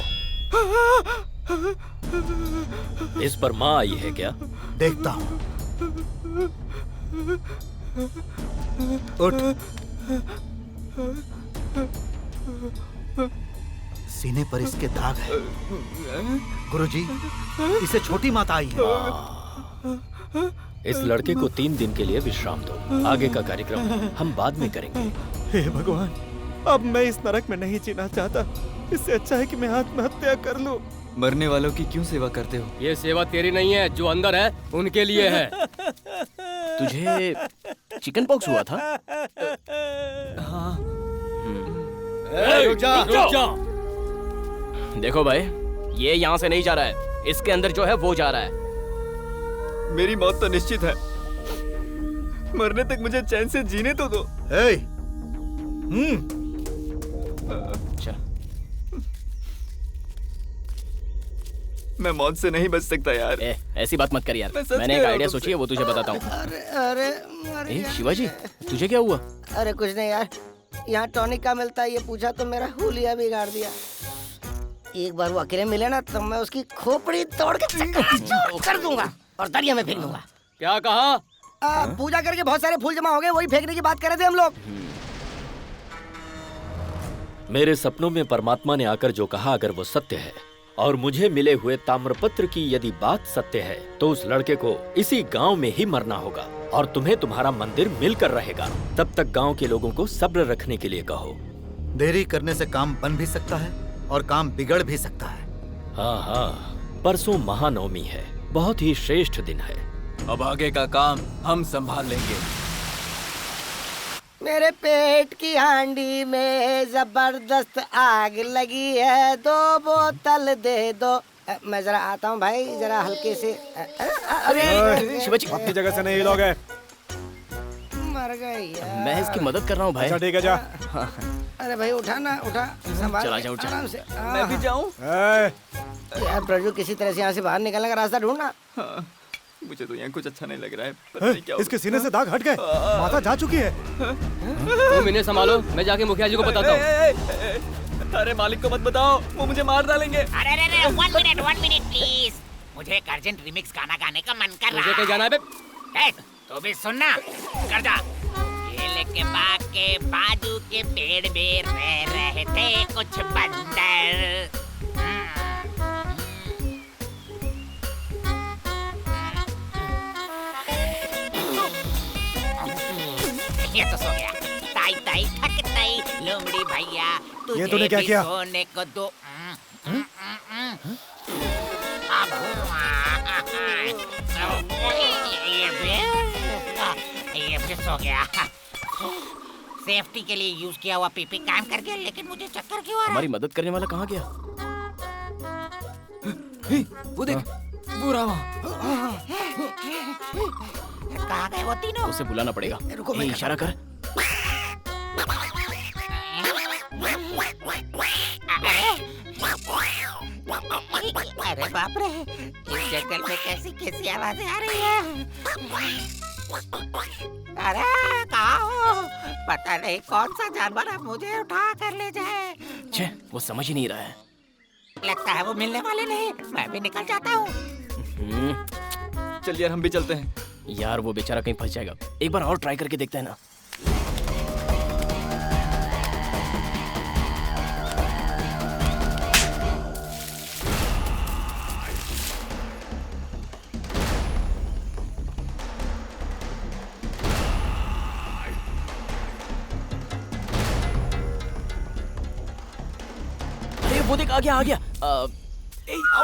इस पर माँ आई है क्या? देखता हूँ। उठ। सीने पर इसके दाग है। गुरुजी, इसे छोटी माता आई है। इस लड़के को 3 दिन के लिए विश्राम दो। आगे का कार्यक्रम हम बाद में करेंगे। हे भगवान, अब मैं इस नरक में नहीं जीना चाहता। इससे अच्छा है कि मैं आत्महत्या कर लूं। मरने वालों की क्यों सेवा करते हो? ये सेवा तेरी नहीं है, जो अंदर है उनके लिए है। तुझे चिकन पॉक्स हुआ था? हाँ। रुक जा। देखो भाई, ये यहाँ से नहीं जा रहा है। इसके अंदर जो है वो जा रहा है। मेरी मौत तो निश्चित है। मरने तक मुझे चैन से जीने तो दो। मैं मौत से नहीं बच सकता यार। ऐसी बात मत कर यार। मैंने एक आइडिया सोची है, वो तुझे बताता हूँ। अरे शिवाजी, तुझे क्या हुआ? अरे कुछ नहीं यार, यहाँ टॉनिक का मिलता है, ये पूछा तो मेरा हुलिया बिगाड़ दिया। एक बार वो अकेले मिले ना, तो मैं उसकी खोपड़ी तोड़ के चकनाचूर कर दूंगा और दरिया में फेंक दूंगा। क्या कहा? पूजा करके बहुत सारे फूल जमा हो गए, वही फेंकने की बात कर रहे थे हम लोग। मेरे सपनों में परमात्मा ने आकर जो कहा, अगर वो सत्य है और मुझे मिले हुए ताम्रपत्र की यदि बात सत्य है, तो उस लड़के को इसी गांव में ही मरना होगा और तुम्हें तुम्हारा मंदिर मिलकर रहेगा। तब तक गांव के लोगों को सब्र रखने के लिए कहो। देरी करने से काम बन भी सकता है और काम बिगड़ भी सकता है। हाँ हाँ, परसों महानवमी है, बहुत ही श्रेष्ठ दिन है। अब आगे का काम हम संभाल लेंगे। मेरे पेट की हांडी में जबरदस्त आग लगी है, 2 बोतल दे दो। मैं जरा आता हूँ भाई, जरा हल्के से। अरे शिवाजी, अपनी जगह से नहीं हिलोगे। मर गई यार। मैं इसकी मदद कर रहा हूँ भाई। अच्छा ठीक है, जा। अरे भाई उठा ना, उठा, संभाल। चला जाओ, चला। आराम से। मैं भी जाऊँ? यार प्रजू, किसी तरह से यहाँ से बाहर निकलने का रास्ता ढूंढना। मुझे तो यहाँ कुछ अच्छा नहीं लग रहा है। पता नहीं क्या इसके सीने से दाग हट गए, माता जा चुकी है। तुम इन्हें संभालो, मैं जाके मुखिया जी को बताता हूँ। अरे मालिक को मत बताओ, वो मुझे मार डालेंगे। अरे 1 मिनट प्लीज। मुझे एक अर्जेंट रिमिक्स गाना गाने का मन कर रहा है। मुझे कहीं जाना है बे? तो भी सुनना, कर जा। केले के बाग के बाजू के पेड़ में रह रहे थे कुछ बंदर। ये तो सो गया। ताई ताई थक ताई लोमड़ी भैया, ये तूने क्या किया? सोने को दो। ये भी सो गया। सेफ्टी के लिए यूज किया हुआ पीपी काम कर गया, लेकिन मुझे चक्कर क्यों आ रहा है? हमारी मदद करने वाला कहाँ गया? वो देख, वो रहा। कहाँ गए वो तीनों? उसे बुलाना पड़ेगा। इशारा कर। अरे बाप रे, इस जंगल में कैसी आवाजें आ रही है? अरे कहाँ हो? पता नहीं कौन सा जानवर है, मुझे उठा कर ले जाए। छे, वो समझ ही नहीं रहा है। लगता है वो मिलने वाले नहीं। मैं भी निकल जाता हूँ। चल यार, हम भी चलते हैं। यार वो बेचारा कहीं फंस जाएगा। एक बार और ट्राई करके देखते हैं ना। अरे वो देख, आ गया, आ गया। आओ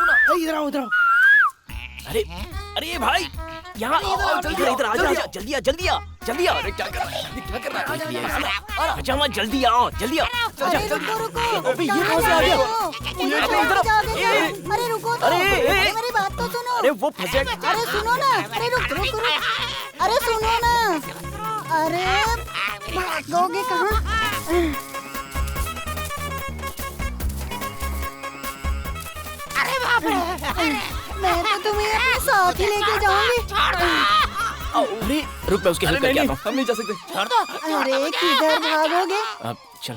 ना, इधर आओ, इधर आओ। अरे अरे भाई, यहाँ इधर आ जा, जल्दी आ, जल्दी आ। जल्दी आओ। अरे क्या कर रहा है, क्या कर रहा है? देख लिया इसने। अच्छा मत, जल्दी आओ, जल्दी आओ। अरे रुको रुको, अबे ये कहाँ से आ गया? अरे रुको तो, अरे मेरी बात तो सुनो। अरे वो फंसे। अरे सुनो ना, अरे रुक रुक रुक, अरे सुनो ना, अरे भागोगे कहाँ? अरे बाप रे, मैं तो तुम्हें अपने साथ ही लेके जाऊंगी। अरे रुक, मैं उसकी हेल्प करके आता हूँ। हम नहीं जा सकते। छोड़ दो। अरे किधर भागोगे? अब चल।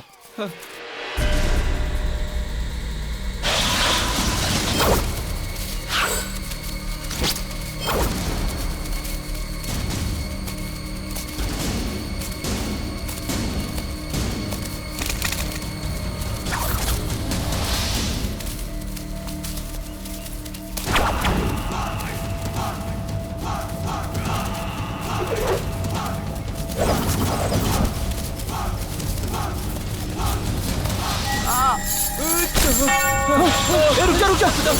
रुक जा रुक जा।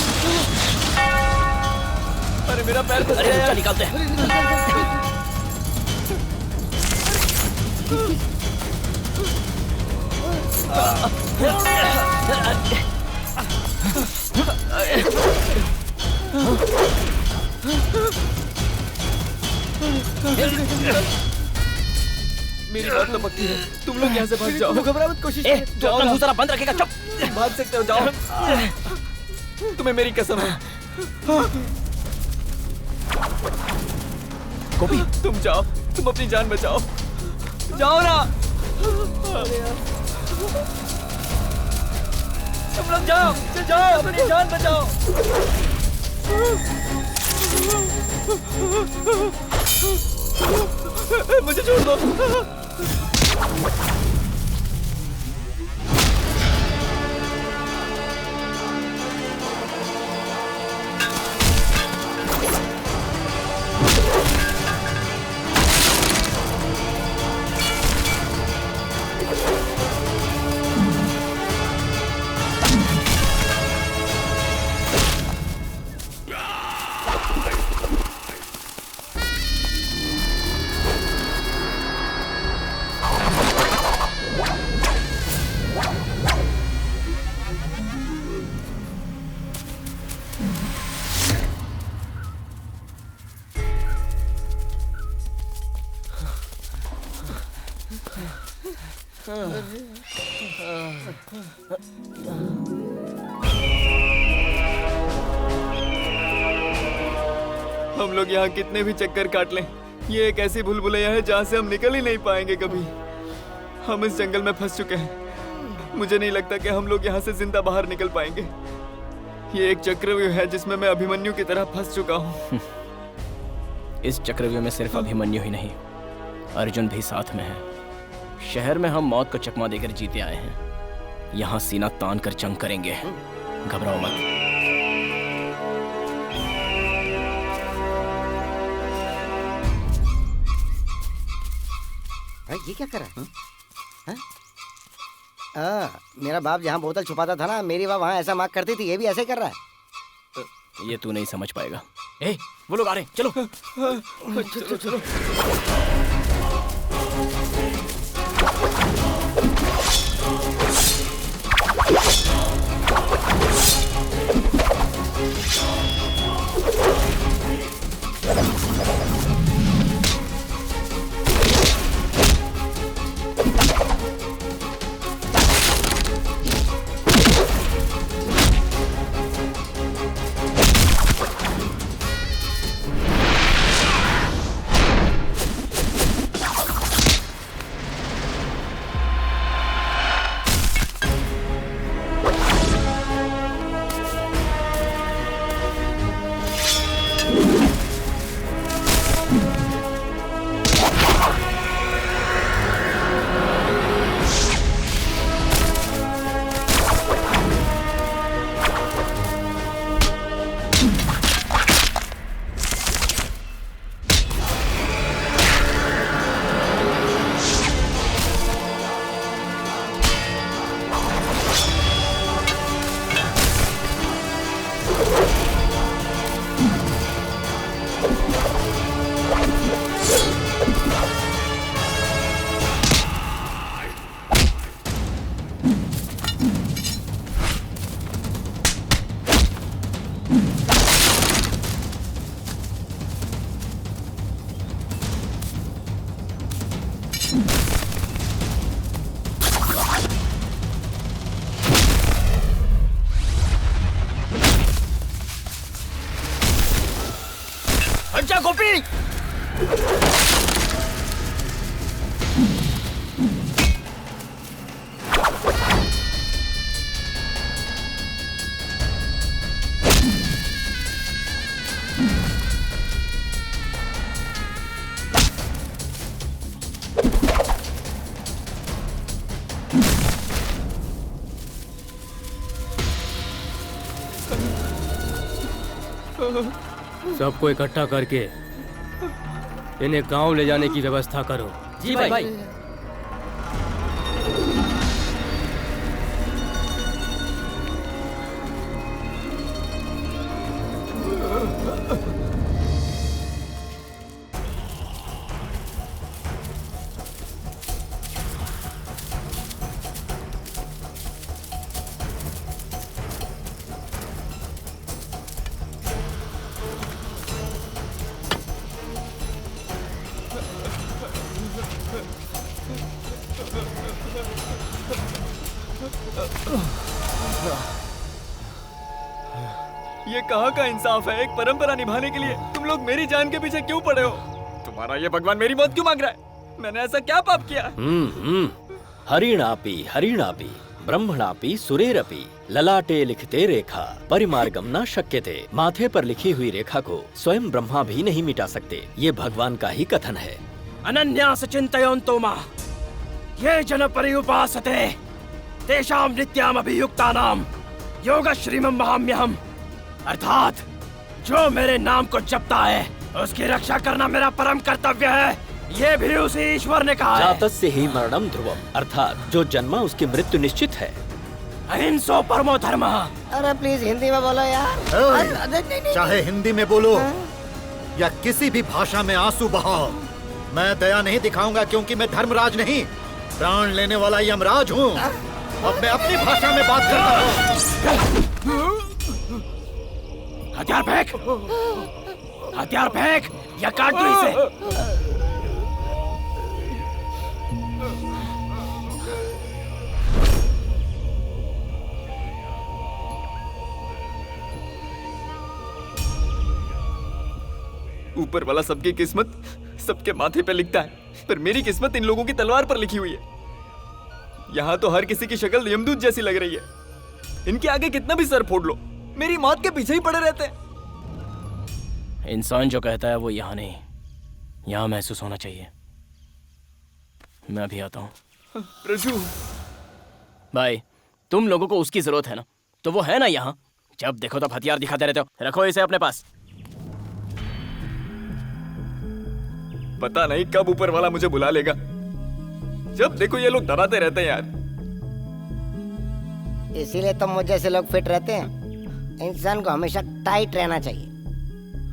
अरे मेरा पैर फंस गया यार। निकालते हैं। मेरी बात तो पक्की है, तुम लोग यहाँ से भाग जाओ। घबरा मत, कोशिश कर। तू अपना मुंह जरा बंद रखेगा, चुप। भाग सकते हो, जाओ। तुम्हें मेरी कसम है। गोपी तुम जाओ, तुम अपनी जान बचाओ, जाओ ना। तुम लोग जाओ, जाओ, अपनी जान बचाओ। मुझे छोड़ दो। हम लोग यहाँ कितने भी चक्कर काट लें, ये एक ऐसी भूलभुलैया है जहाँ से हम निकल ही नहीं पाएंगे कभी। हम इस जंगल में फंस चुके हैं। मुझे नहीं लगता कि हम लोग यहाँ से जिंदा बाहर निकल पाएंगे। ये एक चक्रव्यूह है जिसमें मैं अभिमन्यु की तरह फंस चुका हूँ। इस चक्रव्यूह में सिर्फ अभिमन्यु ही नहीं, अर्जुन भी साथ में है। शहर में हम मौत को चकमा देकर जीते आए हैं। यहाँ सीना तान कर जंग करेंगे, घबराओ मत। ये क्या कर रहा है? मेरा बाप जहाँ बोतल छुपाता था ना, मेरी बाप वहाँ ऐसा मार्क करती थी, ये भी ऐसे कर रहा है। ये तू नहीं समझ पाएगा। ए, वो लोग आ रहे हैं, चलो। चलो चलो। गोपी। सबको इकट्ठा करके इन्हें गांव ले जाने की व्यवस्था करो। जी भाई। ये कहाँ का इंसाफ है? एक परंपरा निभाने के लिए तुम लोग मेरी जान के पीछे क्यों पड़े हो? तुम्हारा ये भगवान मेरी मौत क्यों मांग रहा है? मैंने ऐसा क्या पाप किया? हरिणापि हरिणापि ब्रह्मणापि सुरेरपि ललाटे लिखते रेखा परिमार्गम न शक्यते। माथे पर लिखी हुई रेखा को स्वयं ब्रह्मा भी नहीं मिटा सकते। ये भगवान का ही कथन है। अनन्यास चिन्तयन्तो मां ये जन पर्युपासते तेषां नित्याम अभियुक्तानां योगश्रीमं वहाम्यहम्। अर्थात जो मेरे नाम को जपता है उसकी रक्षा करना मेरा परम कर्तव्य है। ये भी उसी ईश्वर ने कहा है। जातस्य ही मरणम ध्रुवम, अर्थात जो जन्मा उसकी मृत्यु निश्चित है। अहिंसो परमो धर्मः। अरे प्लीज हिंदी में बोलो यार। चाहे हिंदी में बोलो या किसी भी भाषा में आंसू बहाओ, मैं दया नहीं दिखाऊंगा, क्योंकि मैं धर्मराज नहीं, प्राण लेने वाला यमराज हूँ। अब मैं अपनी भाषा में बात करता हूँ। हथियार फेंक, हथियार फेंक या काट दो इसे। ऊपर वाला सबकी किस्मत सबके माथे पे लिखता है, पर मेरी किस्मत इन लोगों की तलवार पर लिखी हुई है। यहाँ तो हर किसी की शक्ल यमदूत जैसी लग रही है। इनके आगे कितना भी सर फोड़ लो, मेरी मौत के पीछे ही पड़े रहते हैं। इंसान जो कहता है वो यहाँ नहीं, यहाँ महसूस होना चाहिए। मैं अभी आता हूँ। प्रजू भाई, तुम लोगों को उसकी जरूरत है ना, तो वो है ना यहाँ। जब देखो तब हथियार दिखाते रहते हो। रखो इसे अपने पास। पता नहीं कब ऊपर वाला मुझे बुला लेगा। जब देखो ये लोग डराते रहते हैं यार। इसीलिए तो मुझ जैसे लोग फिट रहते हैं। इंसान को हमेशा टाइट रहना चाहिए।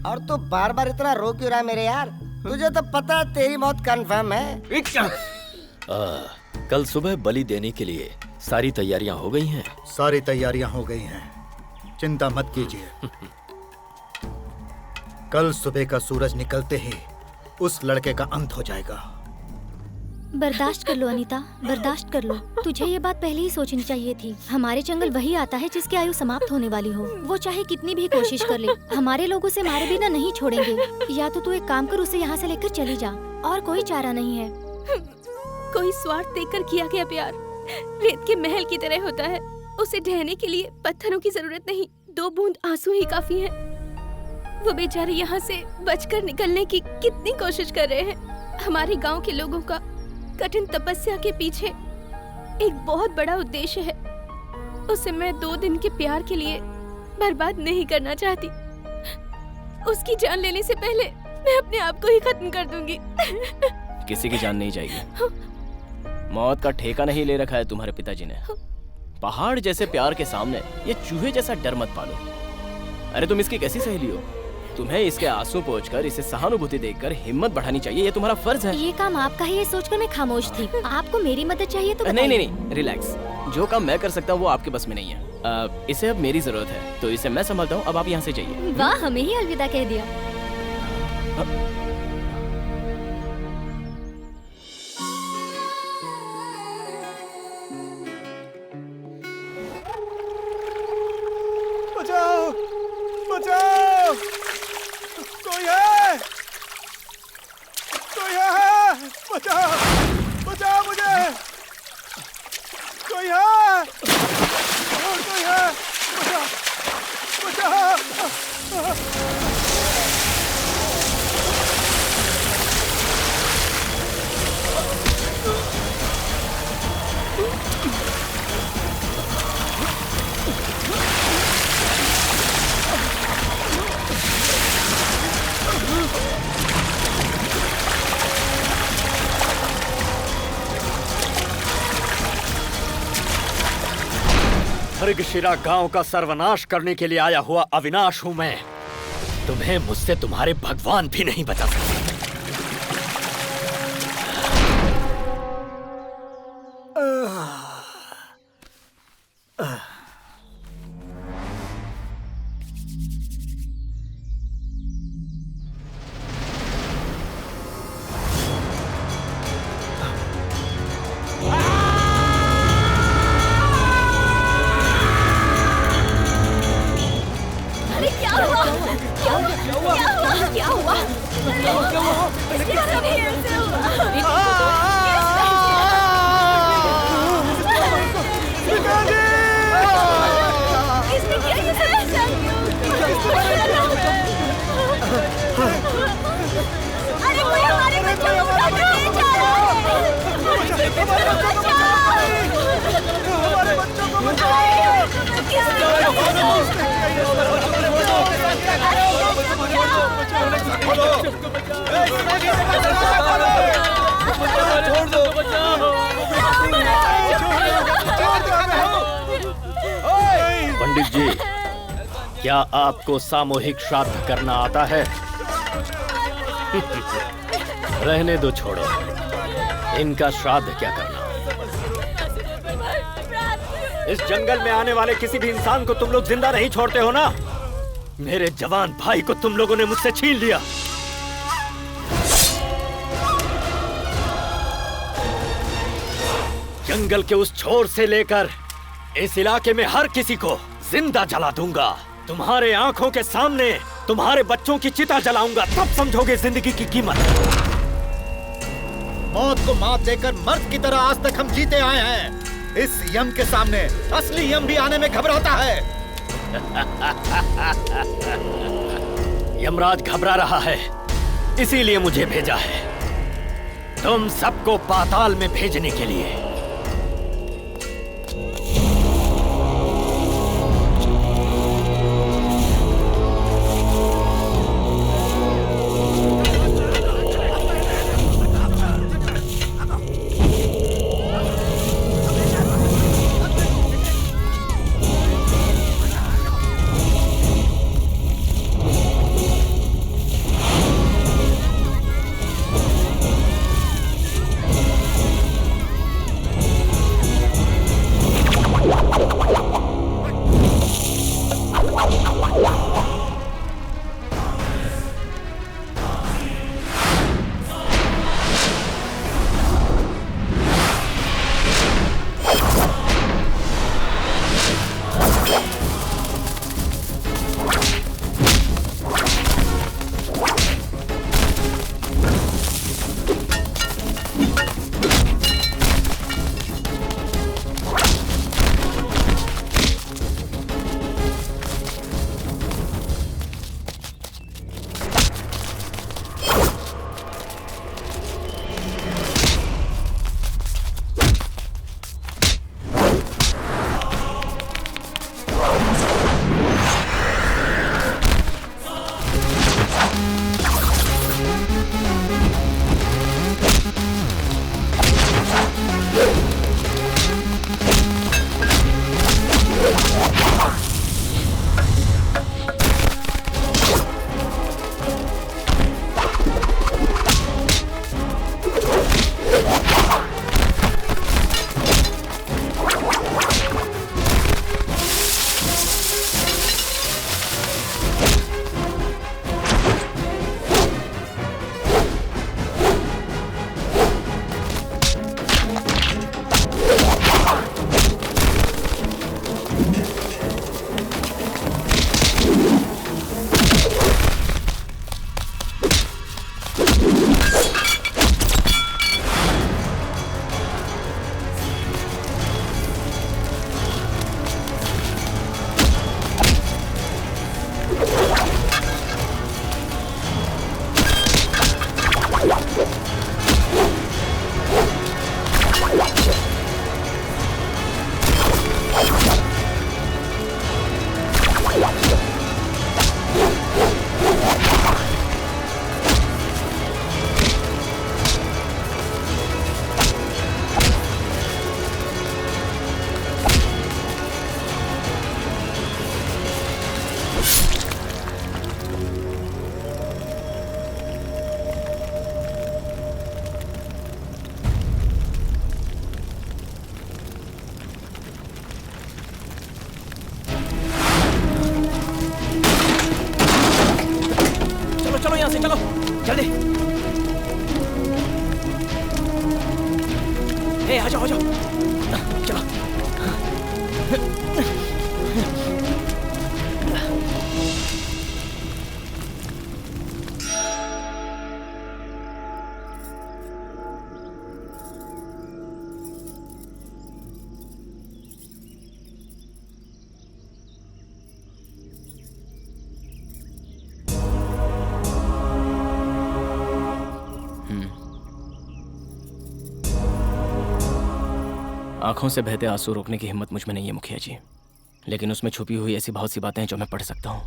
और तू बार बार इतना रो क्यों रहा है मेरे यार? तुझे तो पता है तेरी मौत कंफर्म है। कल सुबह बलि देने के लिए सारी तैयारियां हो गई हैं। सारी तैयारियां हो गई हैं, चिंता मत कीजिए। कल सुबह का सूरज निकलते ही उस लड़के का अंत हो जाएगा। बर्दाश्त कर लो अनीता, बर्दाश्त कर लो। तुझे ये बात पहले ही सोचनी चाहिए थी। हमारे जंगल वही आता है जिसकी आयु समाप्त होने वाली हो। वो चाहे कितनी भी कोशिश कर ले, हमारे लोगों से मारे बिना नहीं छोड़ेंगे। या तो तू एक काम कर, उसे यहाँ से लेकर चली जा, और कोई चारा नहीं है। कोई स्वार्थ देकर किया गया प्यार रेत के महल की तरह होता है। उसे ढहने के लिए पत्थरों की जरूरत नहीं, 2 बूंद आंसू ही काफी है। वो बेचारे यहाँ से बचकर निकलने की कितनी कोशिश कर रहे हैं। हमारे गांव के लोगों का कठिन तपस्या के पीछे एक बहुत बड़ा उद्देश्य है। उसे मैं 2 दिन के प्यार के लिए बर्बाद नहीं करना चाहती। उसकी जान लेने से पहले मैं अपने आप को ही खत्म कर दूंगी। किसी की जान नहीं जाएगी। मौत का ठेका नहीं ले रखा है तुम्हारे पिताजी ने। पहाड़ जैसे प्यार के सामने ये चूहे जैसा डर मत पालो। अरे तुम इसकी कैसी सहेली हो? तुम्हें इसके आंसू पोंछकर, इसे सहानुभूति देकर हिम्मत बढ़ानी चाहिए। ये तुम्हारा फर्ज है। ये काम आपका है, ये सोचकर मैं खामोश थी। आपको मेरी मदद चाहिए तो नहीं नहीं नहीं, रिलैक्स। जो काम मैं कर सकता हूँ वो आपके बस में नहीं है। इसे अब मेरी जरूरत है, तो इसे मैं संभालता हूँ। अब आप यहाँ से जाइए। वाह, हमें ही अलविदा कह दिया। बचाओ, बचाओ, कोई है? बचा बचा मुझे, कोई है, और कोई है, बचा बचा। मृगशिरा गांव का सर्वनाश करने के लिए आया हुआ अविनाश हूं मैं। तुम्हें मुझसे तुम्हारे भगवान भी नहीं बचा सकते। पंडित जी, क्या आपको सामूहिक श्राद्ध करना आता है? रहने दो, छोड़ो। इनका श्राद्ध क्या करना। इस जंगल में आने वाले किसी भी इंसान को तुम लोग जिंदा नहीं छोड़ते हो ना? मेरे जवान भाई को तुम लोगों ने मुझसे छीन लिया। जंगल के उस छोर से लेकर इस इलाके में हर किसी को जिंदा जला दूंगा। तुम्हारे आंखों के सामने तुम्हारे बच्चों की चिता जलाऊंगा, तब समझोगे जिंदगी की कीमत। मौत को मात देकर मर्द की तरह आज तक हम जीते आए हैं। इस यम के सामने असली यम भी आने में घबराता है। यमराज घबरा रहा है, इसीलिए मुझे भेजा है तुम सबको पाताल में भेजने के लिए। आ जाओ, आ जाओ। चलो। आंखों से बहते आंसू रोकने की हिम्मत मुझ में नहीं है मुखिया जी, लेकिन उसमें छुपी हुई ऐसी बहुत सी बातें हैं जो मैं पढ़ सकता हूं।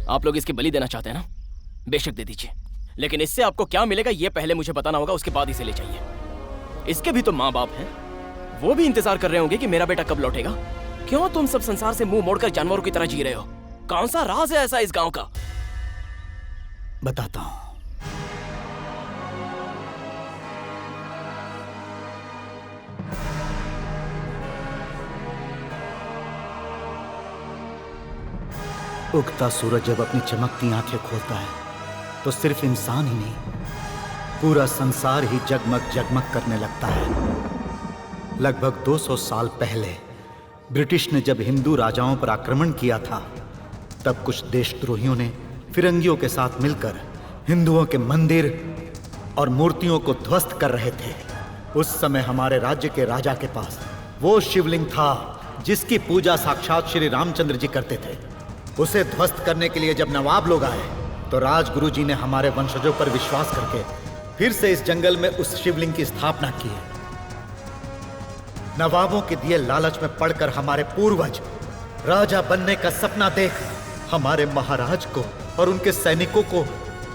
आप लोग इसकी बलि देना चाहते हैं ना? बेशक दे दीजिए, लेकिन इससे आपको क्या मिलेगा ये पहले मुझे बताना होगा, उसके बाद इसे ले जाइए। इसके भी तो माँ बाप हैं, वो भी इंतजार कर रहे होंगे कि मेरा बेटा कब लौटेगा। क्यों तुम सब संसार से मुंह मोड़कर जानवरों की तरह जी रहे हो? कौन सा राज है ऐसा इस गांव का? बताता हूं। उगता सूरज जब अपनी चमकती आंखें खोलता है तो सिर्फ इंसान ही नहीं, पूरा संसार ही जगमग जगमग करने लगता है। लगभग 200 साल पहले ब्रिटिश ने जब हिंदू राजाओं पर आक्रमण किया था, तब कुछ देशद्रोहियों ने फिरंगियों के साथ मिलकर हिंदुओं के मंदिर और मूर्तियों को ध्वस्त कर रहे थे। उस समय हमारे राज्य के राजा के पास वो शिवलिंग था जिसकी पूजा साक्षात श्री रामचंद्र जी करते थे। उसे ध्वस्त करने के लिए जब नवाब लोग आए तो राजगुरु जी ने हमारे वंशजों पर विश्वास करके फिर से इस जंगल में उस शिवलिंग की स्थापना की। नवाबों के दिए लालच में पड़कर हमारे पूर्वज राजा बनने का सपना देख हमारे महाराज को और उनके सैनिकों को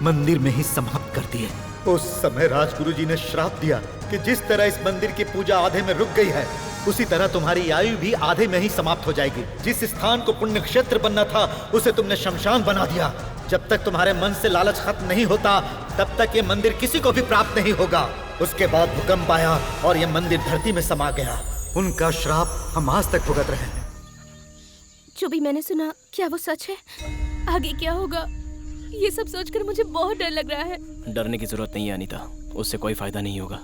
मंदिर में ही समाप्त कर दिए। उस समय राजगुरु जी ने श्राप दिया कि जिस तरह इस मंदिर की पूजा आधे में रुक गई है, उसी तरह तुम्हारी आयु भी आधे में ही समाप्त हो जाएगी। जिस स्थान को पुण्य क्षेत्र बनना था उसे तुमने शमशान बना दिया। जब तक तुम्हारे मन से लालच खत्म नहीं होता तब तक ये मंदिर किसी को भी प्राप्त नहीं होगा। उसके बाद भूकंप आया और ये मंदिर धरती में समा गया। उनका श्राप हम आज तक भुगत रहे हैं। जो भी मैंने सुना, क्या वो सच है? आगे क्या होगा ये सब सोचकर मुझे बहुत डर लग रहा है। डरने की जरूरत नहीं है अनीता, उससे कोई फायदा नहीं होगा।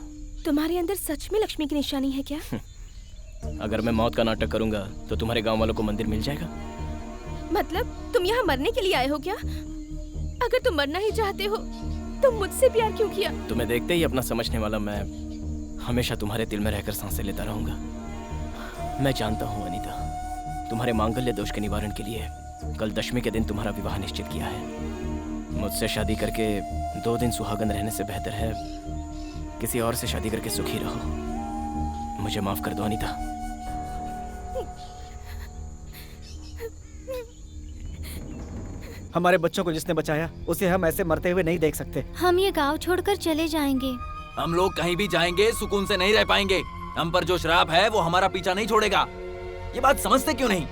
तुम्हारे अंदर सच में लक्ष्मी की निशानी है क्या? अगर मैं मौत का नाटक करूंगा तो तुम्हारे गांव वालों को मंदिर मिल जाएगा। मतलब तुम यहाँ मरने के लिए आए हो क्या? अगर तुम मरना ही चाहते हो तो मुझसे प्यार क्यों किया? तुम्हें देखते ही अपना समझने वाला मैं हमेशा तुम्हारे दिल में रहकर सांसें लेता रहूंगा। मैं जानता हूँ अनीता, तुम्हारे मांगल्य दोष के निवारण के लिए कल दशमी के दिन तुम्हारा विवाह निश्चित किया है। मुझसे शादी करके 2 दिन सुहागन रहने से बेहतर है किसी और से शादी करके सुखी रहो। मुझे माफ कर दो अनीता। हमारे बच्चों को जिसने बचाया उसे हम ऐसे मरते हुए नहीं देख सकते। हम ये गांव छोड़कर चले जाएंगे। हम लोग कहीं भी जाएंगे सुकून से नहीं रह पाएंगे। हम पर जो श्राप है वो हमारा पीछा नहीं छोड़ेगा। ये बात समझते क्यों नहीं?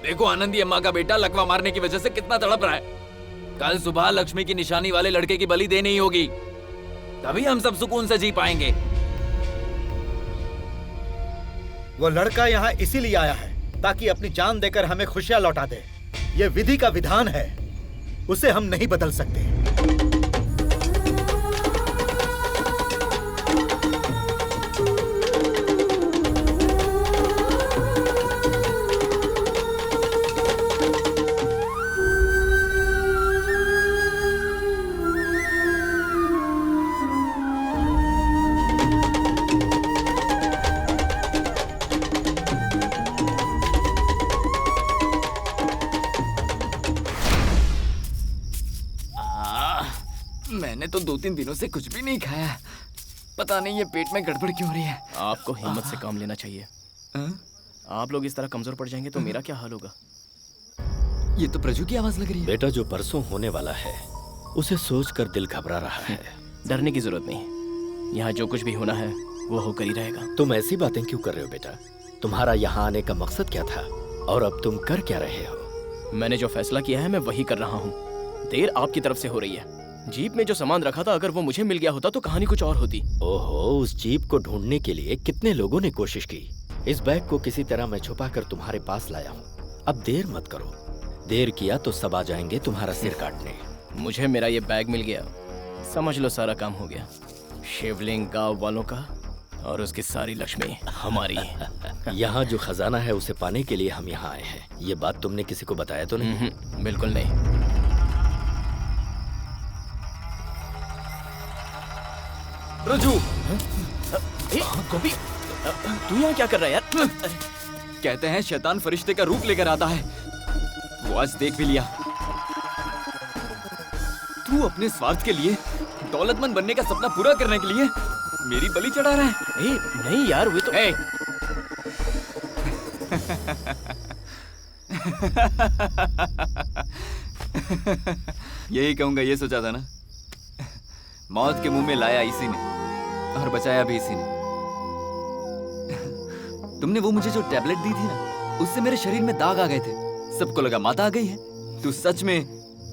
देखो आनंदी अम्मा का बेटा लकवा मारने की वजह से कितना तड़प रहा है। कल सुबह लक्ष्मी की निशानी वाले लड़के की बलि देनी होगी, तभी हम सब सुकून से जी पाएंगे। वो लड़का यहाँ इसीलिए आया है ताकि अपनी जान देकर हमें खुशियां लौटा दे। ये विधि का विधान है, उसे हम नहीं बदल सकते। मैंने तो 2-3 दिनों से कुछ भी नहीं खाया। पता नहीं ये पेट में गड़बड़ क्यों हो रही है। आपको हिम्मत से काम लेना चाहिए। आप लोग इस तरह कमजोर पड़ जाएंगे तो मेरा क्या हाल होगा? ये तो प्रजू की आवाज लग रही है। बेटा जो परसों होने वाला है उसे सोचकर दिल घबरा रहा है। डरने की जरूरत नहीं, यहाँ जो कुछ भी होना है वो होकर ही रहेगा। तुम ऐसी बातें क्यों कर रहे हो बेटा? तुम्हारा यहाँ आने का मकसद क्या था और अब तुम कर क्या रहे हो? मैंने जो फैसला किया है मैं वही कर रहा हूँ। देर आपकी तरफ से हो रही है। जीप में जो सामान रखा था अगर वो मुझे मिल गया होता तो कहानी कुछ और होती। ओहो, उस जीप को ढूंढने के लिए कितने लोगों ने कोशिश की। इस बैग को किसी तरह मैं छुपाकर तुम्हारे पास लाया हूँ। अब देर मत करो, देर किया तो सब आ जाएंगे तुम्हारा सिर काटने। मुझे मेरा ये बैग मिल गया, समझ लो सारा काम हो गया। शिवलिंग गांव वालों का और उसकी सारी लक्ष्मी हमारी। यहाँ जो खजाना है उसे पाने के लिए हम यहाँ आए हैं। ये बात तुमने किसी को बताया तो नहीं? बिल्कुल नहीं। रज्जू, गोपी, तू यहाँ क्या कर रहा है यार? कहते हैं शैतान फरिश्ते का रूप लेकर आता है। वो आज देख भी लिया। तू अपने स्वार्थ के लिए, दौलतमंद बनने का सपना पूरा करने के लिए मेरी बलि चढ़ा रहा है। नहीं यार, वो तो यही कहूंगा, ये सोचा था ना। मौत के मुंह में लाया इसी ने और बचाया भी इसी ने। तुमने वो मुझे जो टैबलेट दी थी ना, उससे मेरे शरीर में दाग आ गए थे। सबको लगा माता आ गई है। तू सच में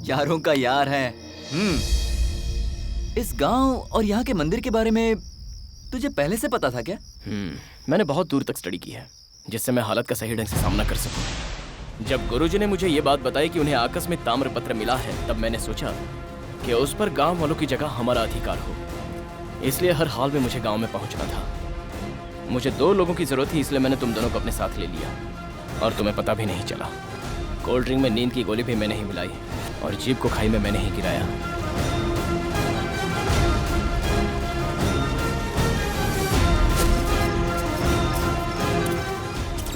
यारों का यार है। इस गांव और यहाँ के मंदिर के बारे में तुझे पहले से पता था क्या? मैंने बहुत दूर तक स्टडी की है, जिससे मैं हालत का सही ढंग से सामना कर सकूं। जब गुरुजी ने मुझे ये बात बताई कि उन्हें आकस्मिक ताम्र पत्र मिला है, तब मैंने सोचा कि उस पर गांव वालों की जगह हमारा अधिकार हो। इसलिए हर हाल में मुझे गांव में पहुंचना था। मुझे 2 लोगों की जरूरत थी, इसलिए मैंने तुम दोनों को अपने साथ ले लिया और तुम्हें पता भी नहीं चला। कोल्ड ड्रिंक में नींद की गोली भी मैंने ही मिलाई और जीप को खाई में मैंने ही गिराया।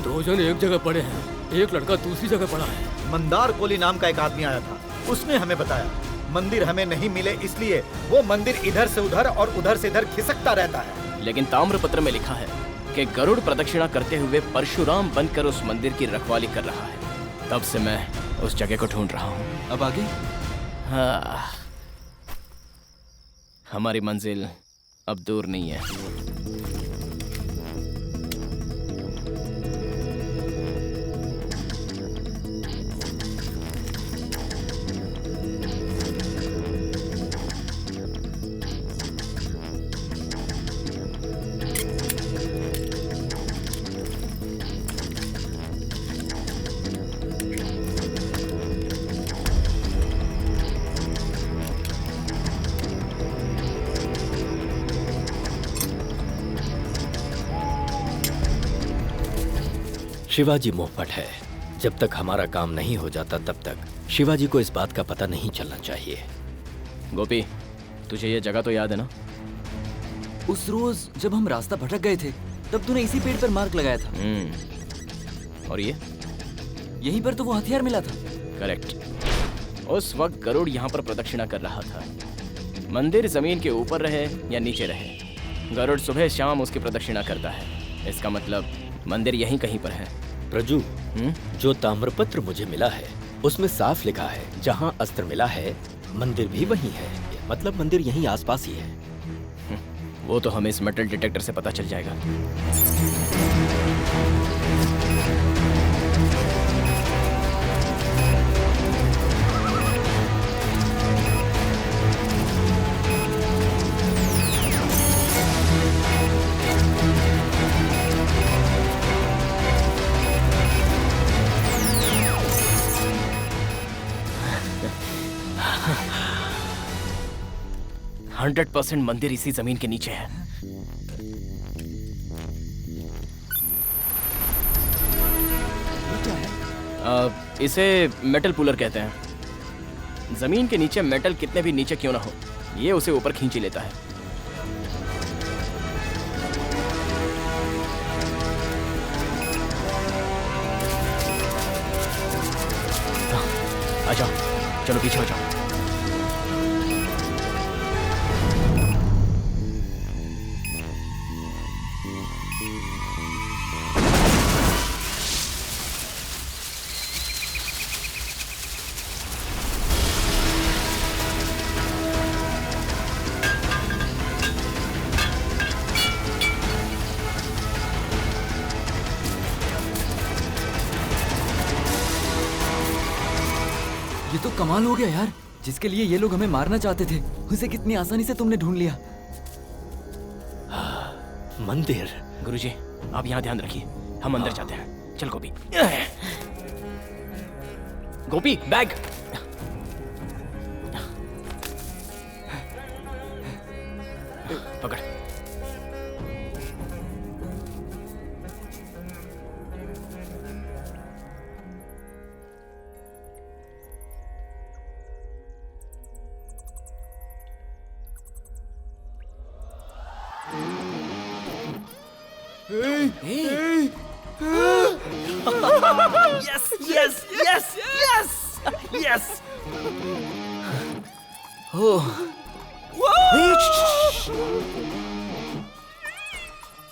दो जन एक जगह पड़े हैं, एक लड़का दूसरी जगह पड़ा है। मंदार कोली नाम का एक आदमी आया था, उसने हमें बताया मंदिर हमें नहीं मिले, इसलिए वो मंदिर इधर से उधर और उधर से इधर खिसकता रहता है। लेकिन ताम्र पत्र में लिखा है कि गरुड़ प्रदक्षिणा करते हुए परशुराम बनकर उस मंदिर की रखवाली कर रहा है। तब से मैं उस जगह को ढूंढ रहा हूँ। अब आगे? हाँ, हमारी मंजिल अब दूर नहीं है। शिवाजी मोहपट है। जब तक हमारा काम नहीं हो जाता तब तक शिवाजी को इस बात का पता नहीं चलना चाहिए। गोपी, तुझे ये जगह तो याद है ना? उस रोज जब हम रास्ता भटक गए थे, तब तूने इसी पेड़ पर मार्क लगाया था। और ये? यहीं पर तो वो हथियार मिला था। करेक्ट। उस वक्त गरुड़ यहाँ पर प्रदक्षिणा कर रहा था। मंदिर जमीन के ऊपर रहे या नीचे रहे, गरुड़ सुबह शाम उसकी प्रदक्षिणा करता है। इसका मतलब मंदिर यहीं कहीं पर है। प्रजू, जो ताम्रपत्र मुझे मिला है उसमें साफ लिखा है जहाँ अस्त्र मिला है मंदिर भी वहीं है। मतलब मंदिर यहीं आसपास ही है। वो तो हमें इस मेटल डिटेक्टर से पता चल जाएगा। हंड्रेड 100% मंदिर इसी जमीन के नीचे है। इसे मेटल पुलर कहते हैं। जमीन के नीचे मेटल कितने भी नीचे क्यों ना हो, ये उसे ऊपर खींच ही लेता है। आ जाओ, चलो पीछे हो जाओ। ये तो कमाल हो गया यार। जिसके लिए ये लोग हमें मारना चाहते थे, उसे कितनी आसानी से तुमने ढूंढ लिया। मंदिर। गुरुजी, आप यहाँ ध्यान रखिए, हम अंदर जाते हैं। चल गोपी। गोपी, बैग। पकड़। Yes, yes, yes, yes, yes.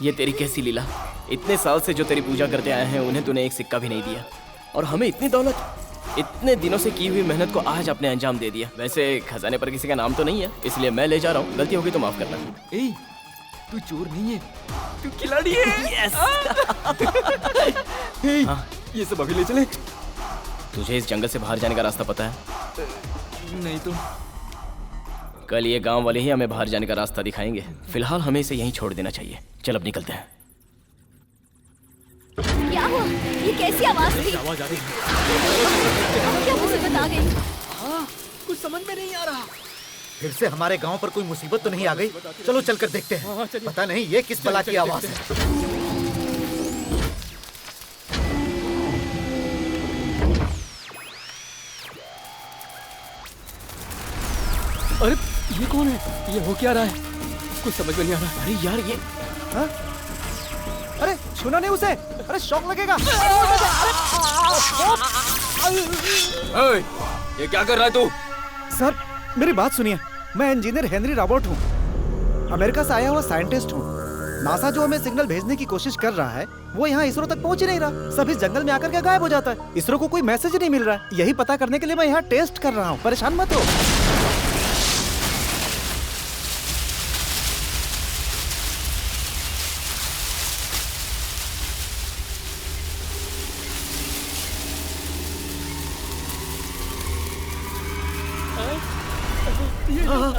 ये तेरी कैसी लीला? इतने साल से जो तेरी पूजा करते आए हैं उन्हें तूने एक सिक्का भी नहीं दिया, और हमें इतनी दौलत, इतने दिनों से की हुई मेहनत को आज अपने अंजाम दे दिया। वैसे खजाने पर किसी का नाम तो नहीं है, इसलिए मैं ले जा रहा हूँ। गलती होगी तो माफ करना। ए, तू चोर नहीं है, तू खिलाड़ी है। यस। ये सब अभी ले चले। तुझे इस जंगल से बाहर जाने का रास्ता पता है? नहीं तो कल ये गांव वाले ही हमें बाहर जाने का रास्ता दिखाएंगे। फिलहाल हमें इसे यहीं छोड़ देना चाहिए। चल अब निकलते हैं। क्या हुआ? ये कैसी आवाज थी? आवाज आ रही है। क्या मुसीबत आ गई? कुछ समझ में नहीं आ रहा। फिर से हमारे गांव पर कोई मुसीबत तो नहीं आ गई? चलो चलकर देखते हैं। पता नहीं ये किस बला की आवाज है। अरे ये कौन है? ये हो क्या रहा है? कुछ समझ में नहीं आ रहा। अरे यार ये अरे छूना नहीं उसे। अरे शॉक लगेगा। ये क्या कर रहा है तू? सर मेरी बात सुनिए, मैं इंजीनियर हेनरी रॉबर्ट हूँ, अमेरिका से आया हुआ साइंटिस्ट हूँ। नासा जो हमें सिग्नल भेजने की कोशिश कर रहा है वो यहाँ इसरो तक पहुँच ही नहीं रहा। सब इस जंगल में आकर के गायब हो जाता है। इसरो को कोई मैसेज नहीं मिल रहा है। यही पता करने के लिए मैं यहाँ टेस्ट कर रहा हूँ। परेशान मत हो।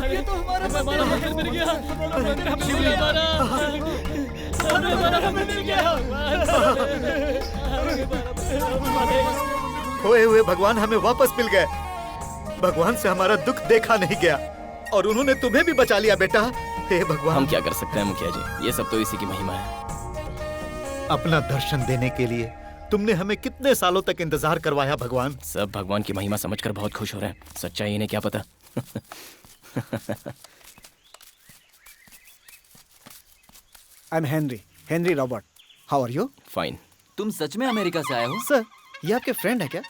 ये तो हमारा मंदिर मिल गया। खोए हुए भगवान हमें वापस मिल गए। भगवान से हमारा दुख देखा नहीं गया और उन्होंने तुम्हें भी बचा लिया बेटा। हे भगवान। हम क्या कर सकते हैं मुखिया जी, ये सब तो इसी की महिमा है। अपना दर्शन देने के लिए तुमने हमें कितने सालों तक इंतजार करवाया भगवान। सब भगवान की महिमा समझकर बहुत खुश हो रहे हैं। सच्चाई इन्हें क्या पता। I am Henry Robert. How are you? Fine. तुम सच में अमेरिका से आए हो? सर ये आपके फ्रेंड है क्या?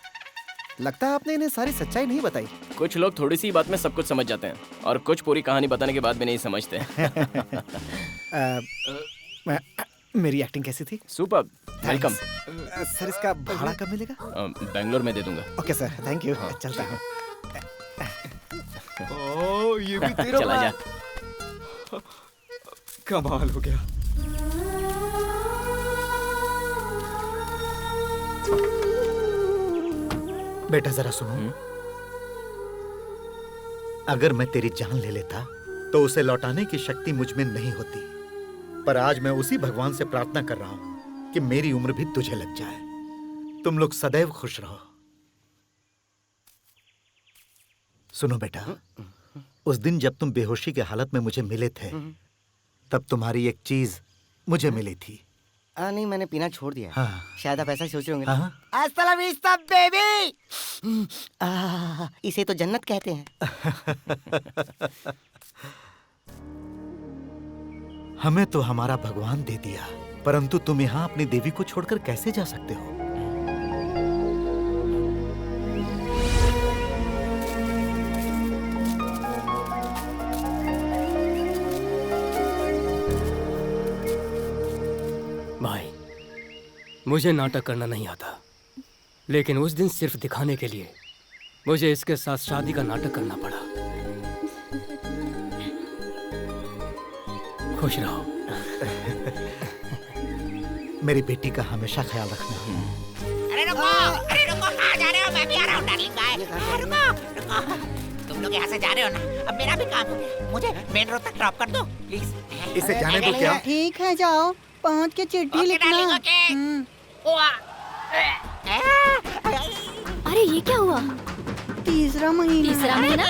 लगता है आपने इन्हें सारी सच्चाई नहीं बताई। कुछ लोग थोड़ी सी बात में सब कुछ समझ जाते हैं और कुछ पूरी कहानी बताने के बाद भी नहीं समझते। मेरी एक्टिंग कैसी थी? सुपर। वेलकम। सर इसका भाड़ा कब मिलेगा? बेंगलोर में दे दूंगा। Okay sir, thank you. चलता हूँ। ओ, ये भी तेरा चला जा। कमाल हो गया। बेटा जरा सुनो। अगर मैं तेरी जान ले लेता तो उसे लौटाने की शक्ति मुझ में नहीं होती, पर आज मैं उसी भगवान से प्रार्थना कर रहा हूं कि मेरी उम्र भी तुझे लग जाए। तुम लोग सदैव खुश रहो। सुनो बेटा, उस दिन जब तुम बेहोशी के हालत में मुझे मिले थे तब तुम्हारी एक चीज मुझे मिली थी। नहीं, मैंने पीना छोड़ दिया। हाँ। शायद आप ऐसा सोच रहे होंगे। हाँ। हasta la vista, baby। इसे तो जन्नत कहते हैं। हमें तो हमारा भगवान दे दिया, परंतु तुम यहाँ अपनी देवी को छोड़कर कैसे जा सकते हो? भाई, मुझे नाटक करना नहीं आता, लेकिन उस दिन सिर्फ दिखाने के लिए मुझे इसके साथ शादी का नाटक करना पड़ा। खुश रहो। मेरी बेटी का हमेशा ख्याल रखना। अरे रुको, कहाँ जा रहे हो? मैं भी आ रहा हूँ डार्लिंग भाई। रुको, तुम लोग यहाँ से जा रहे हो ना? अब मेरा भी काम हो गया, मुझे मेन रोड तक ड्रॉप कर दो प्लीज। इसे जाने दो क्या? ठीक है, जाओ, पहुँच के चिट्ठी लिखना। अरे ये क्या हुआ? तीसरा महीना। तीसरा महीना?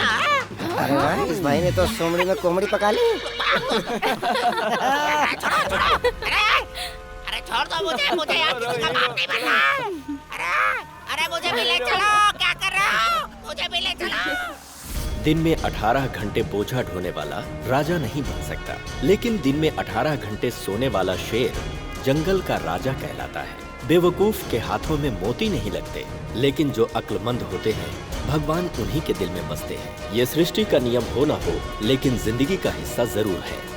अरे वाह, इस भाई ने तो सोमड़ी में कोमड़ी पका ली। अरे छोड़ दो मुझे, मुझे यहाँ किसी का बाप नहीं बनना। अरे मुझे भी ले चलो, क्या कर रहे हो? मुझे भी ले चलो। दिन में 18 घंटे बोझा ढोने वाला राजा नहीं बन सकता, लेकिन दिन में 18 घंटे सोने वाला शेर जंगल का राजा कहलाता है। बेवकूफ के हाथों में मोती नहीं लगते, लेकिन जो अक्लमंद होते हैं भगवान उन्हीं के दिल में बसते हैं। ये सृष्टि का नियम हो ना हो, लेकिन जिंदगी का हिस्सा जरूर है।